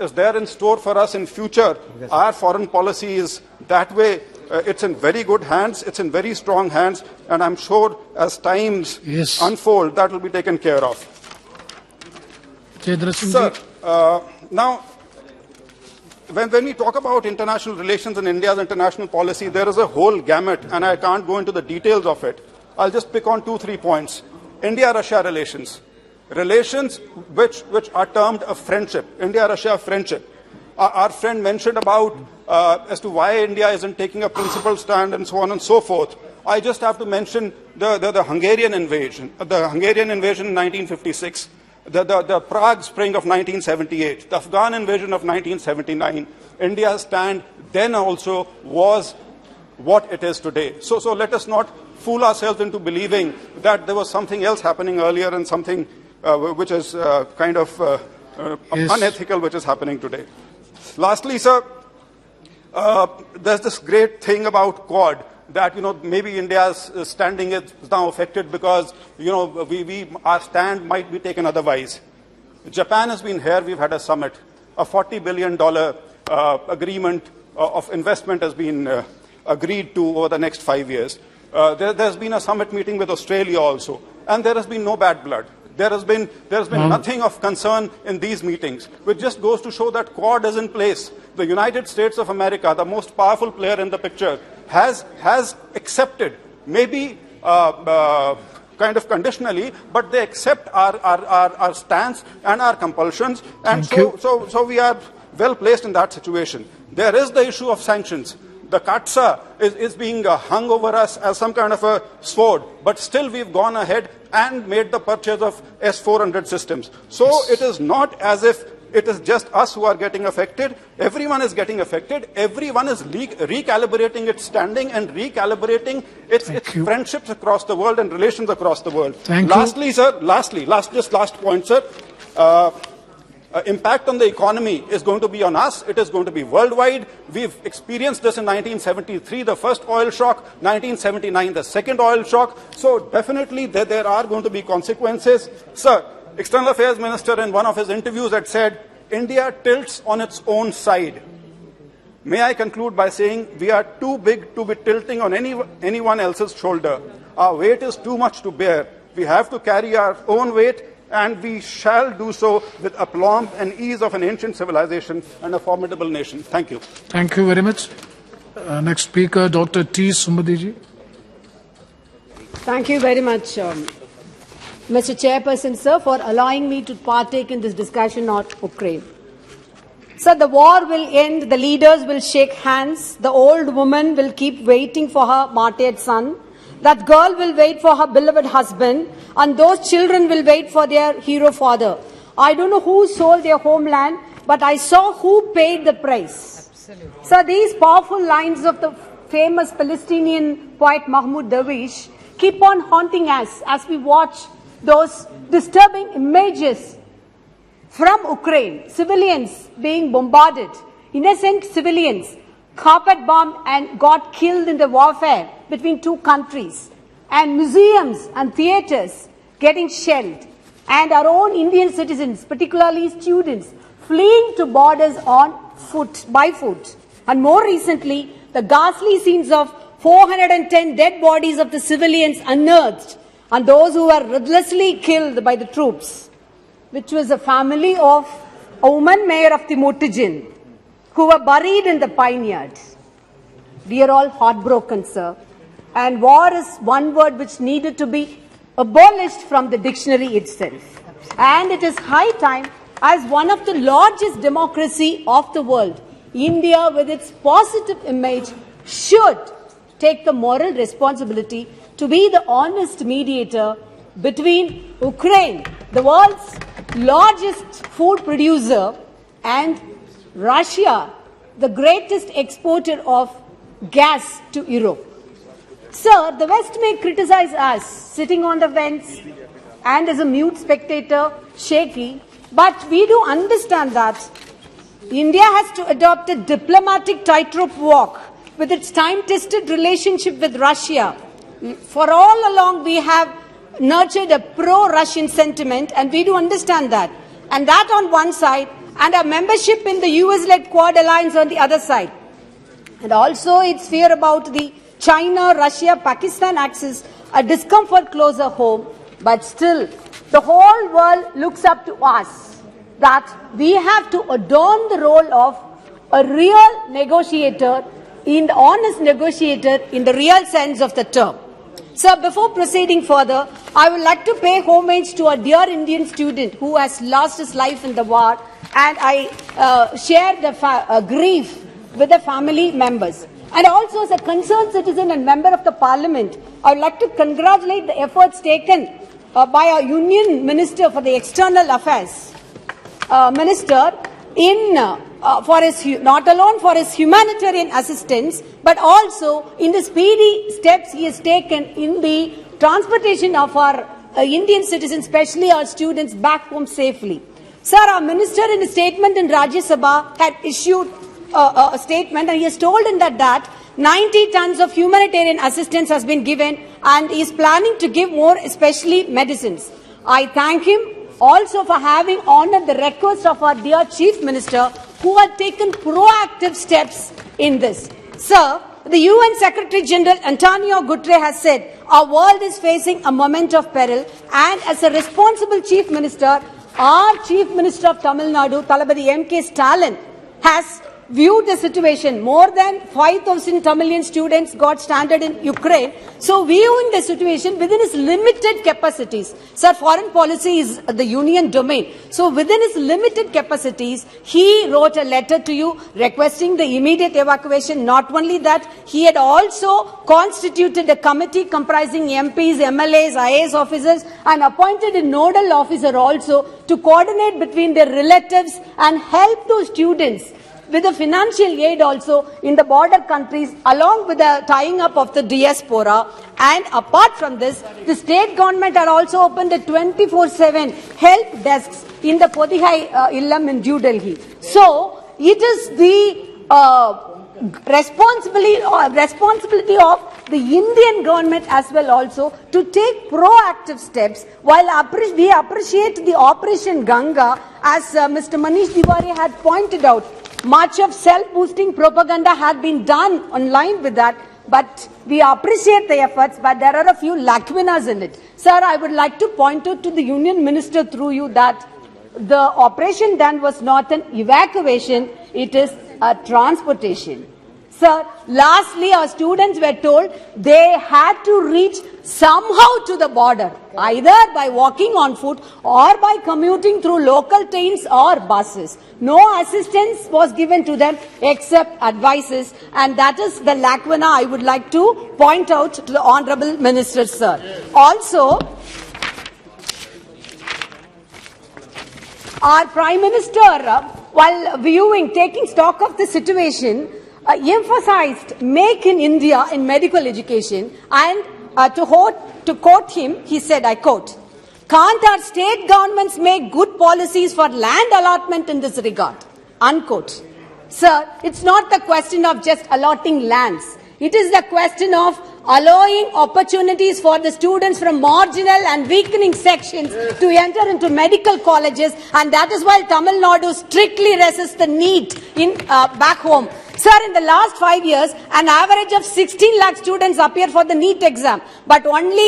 Speaker 6: is there in store for us in future? Our foreign policy is that way. It's in very good hands, it's in very strong hands, and I'm sure as times unfold, that will be taken care of. Sir, now, when we talk about international relations and India's international policy, there is a whole gamut, and I can't go into the details of it. I'll just pick on 2-3 points. India-Russia relations. Relations which are termed a friendship. India-Russia friendship. Our friend mentioned about as to why India isn't taking a principled stand and so on and so forth. I just have to mention the Hungarian invasion. The Hungarian invasion in 1956. The Prague Spring of 1978, the Afghan invasion of 1979, India's stand then also was what it is today. So let us not fool ourselves into believing that there was something else happening earlier and something which is kind of unethical which is happening today. Lastly, sir, there's this great thing about Quad that, maybe India's standing is now affected because, our stand might be taken otherwise. Japan has been here. We've had a summit. A $40 billion agreement of investment has been agreed to over the next 5 years. There's been a summit meeting with Australia also, and there has been no bad blood. There has been nothing of concern in these meetings, which just goes to show that Quad is in place. The United States of America, the most powerful player in the picture, has accepted, maybe kind of conditionally, but they accept our stance and our compulsions, and so we are well placed in that situation. There is the issue of sanctions. The Katsa is being hung over us as some kind of a sword, but still we've gone ahead and made the purchase of S-400 systems. So it is not as if it is just us who are getting affected. Everyone is getting affected. Everyone is recalibrating its standing and recalibrating its friendships across the world and relations across the world. Lastly, sir, last point, sir. Impact on the economy is going to be on us. It is going to be worldwide. We've experienced this in 1973, the first oil shock, 1979, the second oil shock. So definitely there are going to be consequences. Sir, External Affairs Minister in one of his interviews had said, India tilts on its own side. May I conclude by saying we are too big to be tilting on anyone else's shoulder. Our weight is too much to bear. We have to carry our own weight, and we shall do so with aplomb and ease of an ancient civilization and a formidable nation. Thank you.
Speaker 4: Thank you very much. Next speaker, Dr. T. Sumadiji.
Speaker 7: Thank you very much, Mr. Chairperson, sir, for allowing me to partake in this discussion on Ukraine. Sir, the war will end, the leaders will shake hands, the old woman will keep waiting for her martyred son, that girl will wait for her beloved husband, and those children will wait for their hero father. I don't know who sold their homeland, but I saw who paid the price. Absolutely. So these powerful lines of the famous Palestinian poet Mahmoud Darwish keep on haunting us as we watch those disturbing images from Ukraine, civilians being bombarded, innocent civilians carpet bombed and got killed in the warfare between two countries, and museums and theatres getting shelled, and our own Indian citizens, particularly students, fleeing to borders on foot, by foot. And more recently, the ghastly scenes of 410 dead bodies of the civilians unearthed, and those who were ruthlessly killed by the troops, which was a family of a woman mayor of Timotijin, who were buried in the pine yard. We are all heartbroken, sir. And war is one word which needed to be abolished from the dictionary itself. And it is high time, as one of the largest democracy of the world, India with its positive image should take the moral responsibility to be the honest mediator between Ukraine, the world's largest food producer, and Russia, the greatest exporter of gas to Europe. Sir, the West may criticize us, sitting on the fence and as a mute spectator, shaky, but we do understand that India has to adopt a diplomatic tightrope walk with its time-tested relationship with Russia. For all along, we have nurtured a pro-Russian sentiment, and we do understand that. And that on one side, and our membership in the US-led Quad alliance on the other side. And also its fear about the China, Russia, Pakistan axis, a discomfort closer home, but still the whole world looks up to us that we have to adorn the role of a real negotiator, in the honest negotiator in the real sense of the term. Sir, before proceeding further, I would like to pay homage to a dear Indian student who has lost his life in the war, and I share the grief with the family members. And also, as a concerned citizen and member of the parliament, I would like to congratulate the efforts taken by our Union Minister for the External Affairs, Minister, in not alone for his humanitarian assistance, but also in the speedy steps he has taken in the transportation of our Indian citizens, especially our students, back home safely. Sir, our minister in a statement in Rajya Sabha had issued a statement, and he has told in that 90 tons of humanitarian assistance has been given, and he is planning to give more, especially medicines. I thank him also for having honoured the request of our dear Chief Minister, who had taken proactive steps in this. Sir, the UN Secretary General Antonio Guterres has said our world is facing a moment of peril, and as a responsible Chief Minister, our Chief Minister of Tamil Nadu, Thalapathy M.K. Stalin, has viewed the situation. More than 5,000 Tamilian students got stranded in Ukraine. So viewing the situation within his limited capacities. Sir, foreign policy is the union domain. So within his limited capacities, he wrote a letter to you requesting the immediate evacuation. Not only that, he had also constituted a committee comprising MPs, MLAs, IAS officers, and appointed a nodal officer also to coordinate between their relatives and help those students with the financial aid also in the border countries, along with the tying up of the diaspora. And apart from this, the state government had also opened a 24/7 help desks in the Podihai Illam in New Delhi. So it is the responsibility of the Indian government as well also to take proactive steps. While we appreciate the Operation Ganga, as Mr. Manish Tiwari had pointed out, much of self-boosting propaganda had been done online with that, but we appreciate the efforts, but there are a few lacunas in it. Sir, I would like to point out to the Union Minister through you that the operation done was not an evacuation, it is a transportation. Sir, lastly, our students were told they had to reach somehow to the border, either by walking on foot or by commuting through local trains or buses. No assistance was given to them except advices, and that is the lacuna I would like to point out to the Honourable Minister, sir. Also, our Prime Minister, while taking stock of the situation, emphasized Make in India in medical education, and to quote him, he said, I quote, "Can't our state governments make good policies for land allotment in this regard?" Unquote. Sir, it's not the question of just allotting lands. It is the question of allowing opportunities for the students from marginal and weakening sections to enter into medical colleges, and that is why Tamil Nadu strictly resists the NEET in back home. Sir, in the last 5 years, an average of 16 lakh students appear for the NEET exam, but only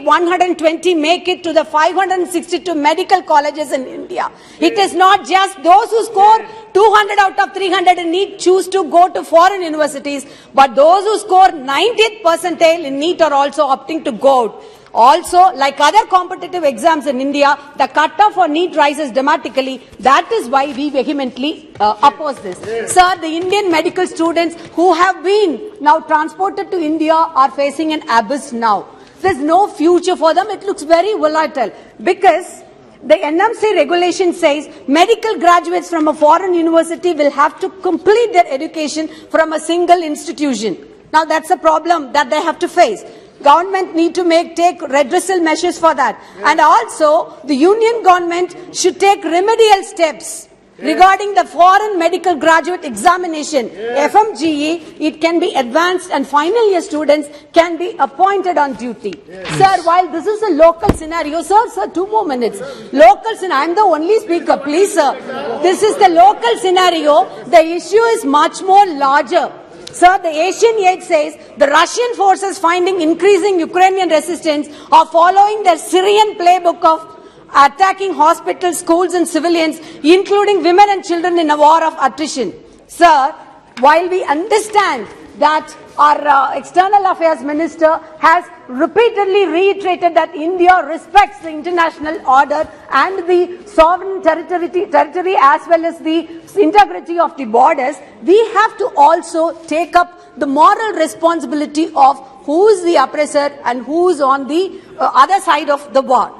Speaker 7: 120 make it to the 562 medical colleges in India. It is not just those who score 200 out of 300 in NEET choose to go to foreign universities, but those who score 90th percentile in NEET are also opting to go out. Also, like other competitive exams in India, the cutoff for NEET rises dramatically. That is why we vehemently oppose this. Sir, the Indian medical students who have been now transported to India are facing an abyss now. There's no future for them. It looks very volatile because the NMC regulation says medical graduates from a foreign university will have to complete their education from a single institution. Now that's a problem that they have to face. Government need to take redressal measures for that. And also, the union government should take remedial steps regarding the foreign medical graduate examination, FMGE. It can be advanced and final year students can be appointed on duty. Sir, while this is a local scenario, sir, 2 more minutes. Local scenario, I'm the only speaker, please sir. This is the local scenario. The issue is much more larger. Sir, the Asian Aid says the Russian forces finding increasing Ukrainian resistance are following their Syrian playbook of attacking hospitals, schools and civilians, including women and children in a war of attrition. Sir, while we understand that our External Affairs Minister has repeatedly reiterated that India respects the international order and the sovereign territory as well as the integrity of the borders, we have to also take up the moral responsibility of who is the oppressor and who is on the other side of the war.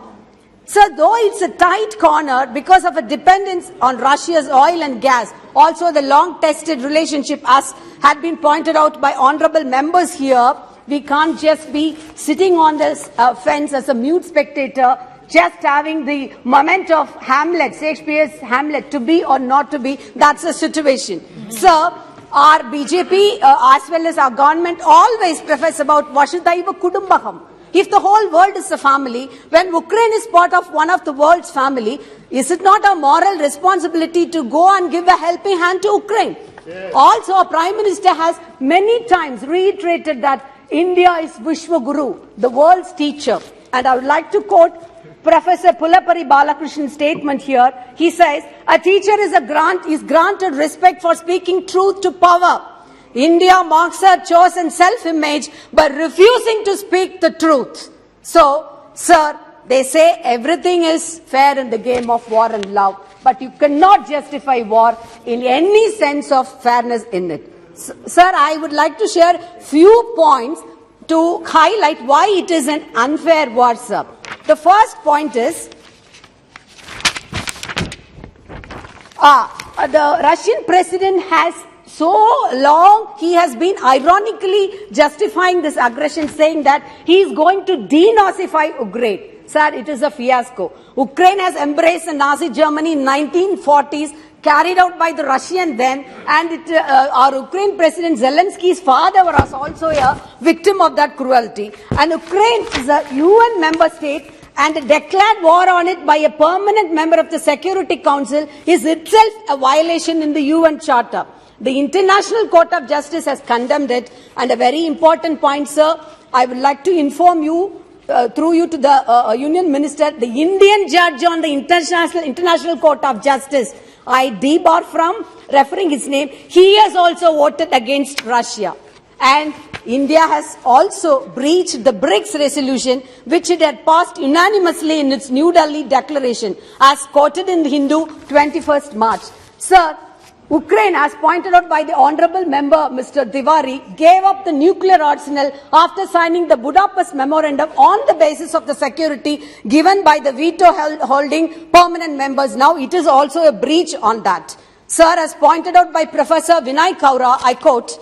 Speaker 7: So though it's a tight corner because of a dependence on Russia's oil and gas, also the long-tested relationship as had been pointed out by honorable members here, we can't just be sitting on this fence as a mute spectator, just having the moment of Hamlet, Shakespeare's Hamlet, to be or not to be. That's the situation. Sir, our BJP as well as our government always profess about Vasudhaiva Kudumbakam. If the whole world is a family, when Ukraine is part of one of the world's family, is it not a moral responsibility to go and give a helping hand to Ukraine? Yes. Also, our Prime Minister has many times reiterated that India is Vishwa Guru, the world's teacher. And I would like to quote Professor Pullapari Balakrishnan's statement here. He says, a teacher is granted respect for speaking truth to power. India marks her chosen self-image by refusing to speak the truth. So, sir, they say everything is fair in the game of war and love, but you cannot justify war in any sense of fairness in it. Sir, I would like to share few points to highlight why it is an unfair war, sir. The first point is, the Russian president has so long, he has been ironically justifying this aggression, saying that he is going to denazify Ukraine. Sir, it is a fiasco. Ukraine has embraced the Nazi Germany in 1940s, carried out by the Russian then, and our Ukraine President Zelensky's father was also a victim of that cruelty. And Ukraine is a UN member state, and a declared war on it by a permanent member of the Security Council is itself a violation in the UN Charter. The International Court of Justice has condemned it, and a very important point, sir, I would like to inform you, through you to the Union Minister, the Indian judge on the International Court of Justice, I debar from referring his name, he has also voted against Russia. And India has also breached the BRICS resolution, which it had passed unanimously in its New Delhi declaration, as quoted in the Hindu 21st March. Sir, Ukraine, as pointed out by the honourable member Mr. Tiwari, gave up the nuclear arsenal after signing the Budapest Memorandum on the basis of the security given by the veto-holding permanent members. Now it is also a breach on that. Sir, as pointed out by Professor Vinay Kaura, I quote,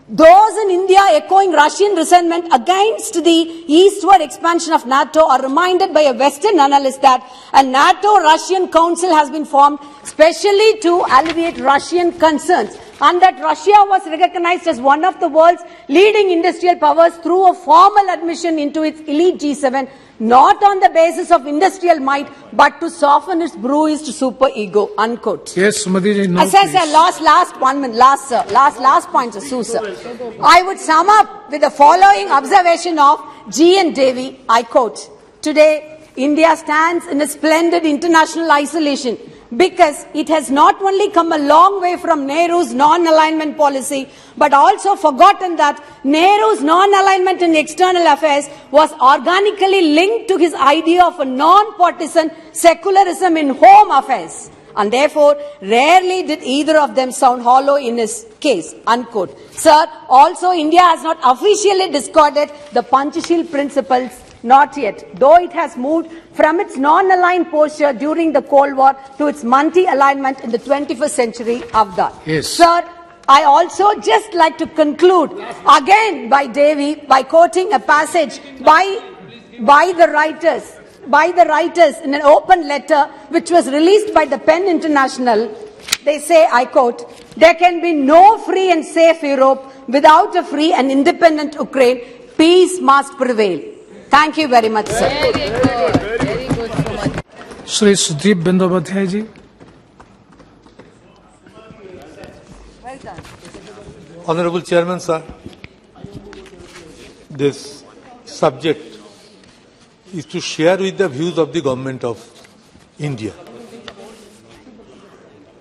Speaker 7: those in India echoing Russian resentment against the eastward expansion of NATO are reminded by a Western analyst that a NATO-Russian Council has been formed specially to alleviate Russian concerns, and that Russia was recognized as one of the world's leading industrial powers through a formal admission into its elite G7, not on the basis of industrial might, but to soften its bruised super ego, unquote.
Speaker 4: Yes, Sumati, no,
Speaker 7: last 1 minute, last point, sir. I would sum up with the following observation of G. N. Davy, I quote, today, India stands in a splendid international isolation because it has not only come a long way from Nehru's non-alignment policy, but also forgotten that Nehru's non-alignment in external affairs was organically linked to his idea of a non-partisan secularism in home affairs. And therefore, rarely did either of them sound hollow in his case, unquote. Sir, also India has not officially discarded the Panchashil principles, not yet, though it has moved from its non-aligned posture during the Cold War to its multi-alignment in the 21st century of that.
Speaker 4: Yes.
Speaker 7: Sir, I also just like to conclude again by Davy by quoting a passage by the writers in an open letter which was released by the PEN International. They say, I quote, there can be no free and safe Europe without a free and independent Ukraine. Peace must prevail. Thank you very much, sir.
Speaker 8: Very good.
Speaker 4: Shri Sudip Bandyopadhyay ji.
Speaker 7: Well done.
Speaker 1: Honorable Chairman, sir, this subject is to share with the views of the government of India.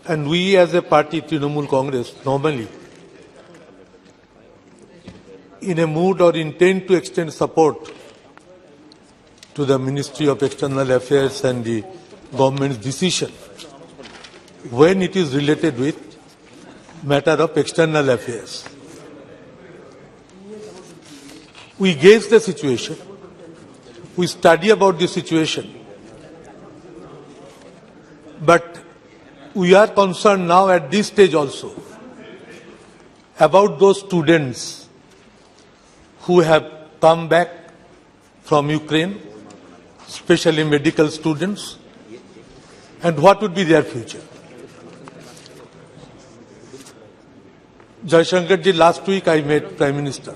Speaker 1: And we as a party, Trinamool Congress, normally in a mood or intent to extend support to the Ministry of External Affairs and the government's decision when it is related with matter of external affairs. We gauge the situation, we study about the situation, But we are concerned now at this stage also about those students who have come back from Ukraine, especially medical students, and what would be their future. Jaishankarji, last week I met Prime Minister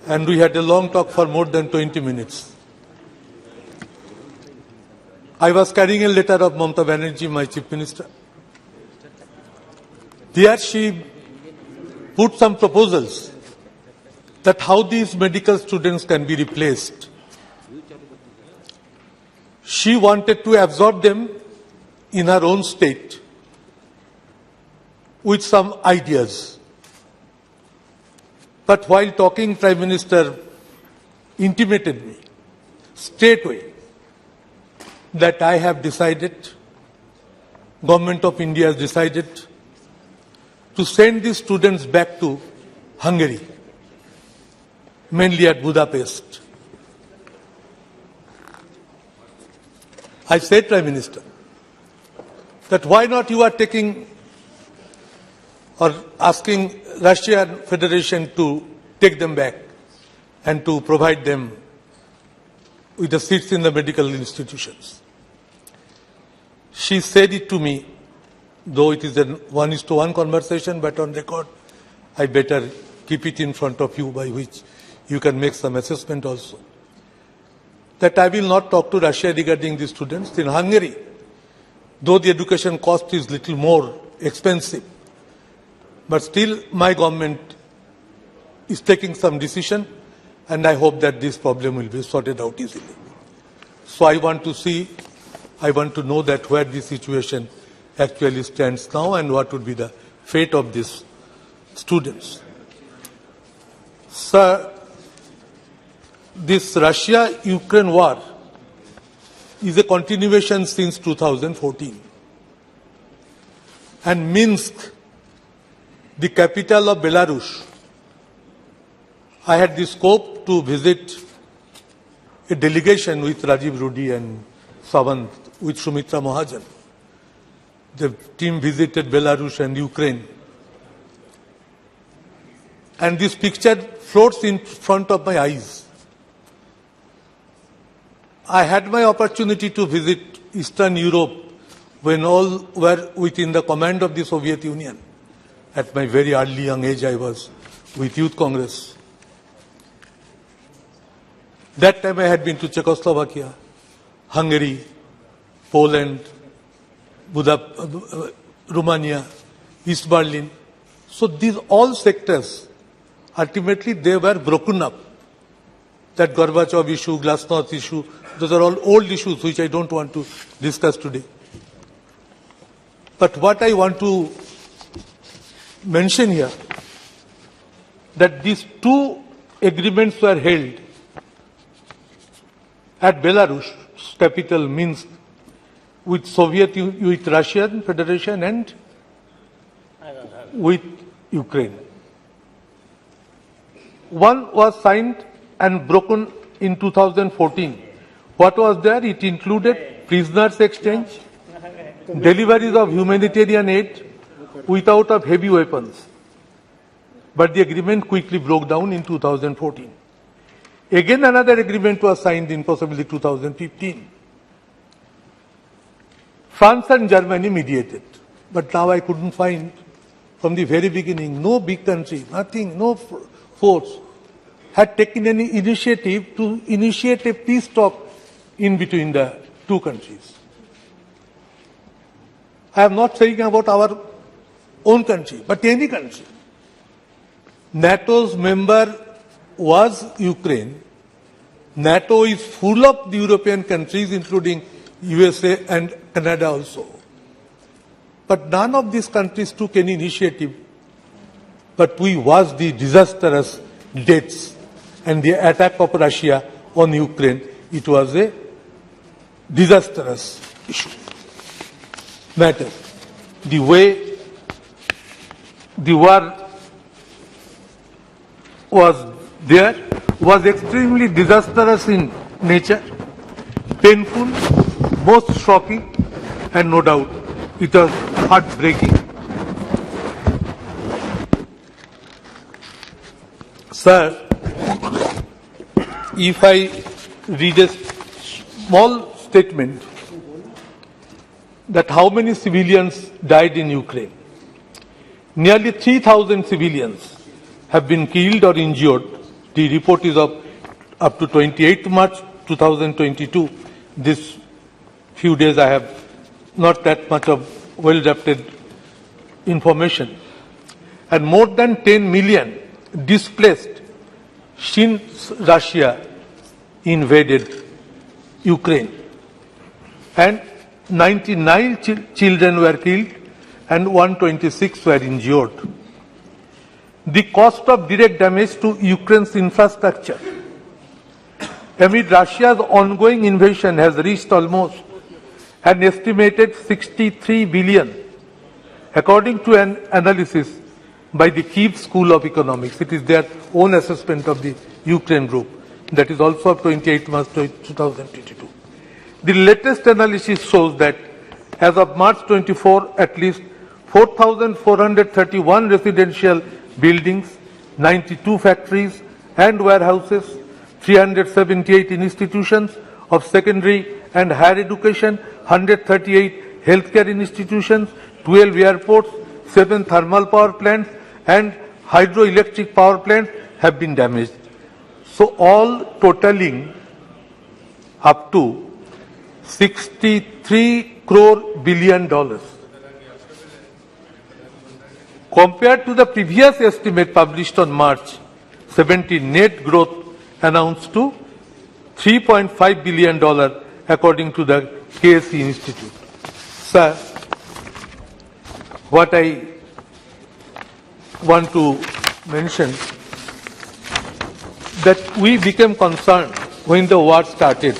Speaker 1: and we had a long talk for more than 20 minutes. I was carrying a letter of Mamata Banerjee, my Chief Minister. There she put some proposals that how these medical students can be replaced. She wanted to absorb them in her own state with some ideas. But while talking, Prime Minister intimated me straightway that I have decided, Government of India has decided to send these students back to Hungary, mainly at Budapest. I said, Prime Minister, that why not you are taking or asking Russian Federation to take them back and to provide them with the seats in the medical institutions. She said it to me, though it is a 1:1 conversation, but on record, I better keep it in front of you by which you can make some assessment also. That I will not talk to Russia regarding the students in Hungary, though the education cost is little more expensive. But still, my government is taking some decision, and I hope that this problem will be sorted out easily. So I want to know that where the situation actually stands now and what would be the fate of these students. Sir, this Russia-Ukraine war is a continuation since 2014. And Minsk, the capital of Belarus, I had the scope to visit a delegation with Rajiv Rudi and Savant, with Sumitra Mahajan. The team visited Belarus and Ukraine. And this picture floats in front of my eyes. I had my opportunity to visit Eastern Europe when all were within the command of the Soviet Union. At my very early young age, I was with Youth Congress. That time I had been to Czechoslovakia, Hungary, Poland, Romania, East Berlin. So these all sectors, ultimately they were broken up. That Gorbachev issue, Glasnost issue, those are all old issues which I don't want to discuss today. But what I want to mention here, that these two agreements were held at Belarus, capital Minsk, with with Russian Federation and with Ukraine. One was signed and broken in 2014. What was there? It included prisoners exchange, deliveries of humanitarian aid without of heavy weapons. But the agreement quickly broke down in 2014. Again another agreement was signed in possibly 2015. France and Germany mediated. But now I couldn't find from the very beginning, no big country, nothing, no force had taken any initiative to initiate a peace talk in between the two countries. I am not saying about our own country, but any country. NATO's member was Ukraine. NATO is full of the European countries, including USA and Canada also. But none of these countries took any initiative. But we watched the disastrous deaths and the attack of Russia on Ukraine. It was a disastrous issue. Matter. The way the war was there was extremely disastrous in nature, painful, most shocking, and no doubt it was heartbreaking. Sir, if I read a small statement that how many civilians died in Ukraine. Nearly 3,000 civilians have been killed or injured. The report is of up to 28th March 2022. This few days I have not that much of well-drafted information. And more than 10 million displaced since Russia invaded Ukraine. And 99 children were killed and 126 were injured. The cost of direct damage to Ukraine's infrastructure amid Russia's ongoing invasion has reached almost an estimated 63 billion, according to an analysis by the Kyiv School of Economics. It is their own assessment of the Ukraine group. That is also of 28 March 2022. The latest analysis shows that as of March 24, at least 4,431 residential buildings, 92 factories and warehouses, 378 institutions of secondary and higher education, 138 healthcare institutions, 12 airports, 7 thermal power plants and hydroelectric power plants have been damaged. So all totaling up to 63 crore billion dollars. Compared to the previous estimate published on March 17, net growth announced to $3.5 billion according to the KSE Institute. Sir, what I want to mention that we became concerned when the war started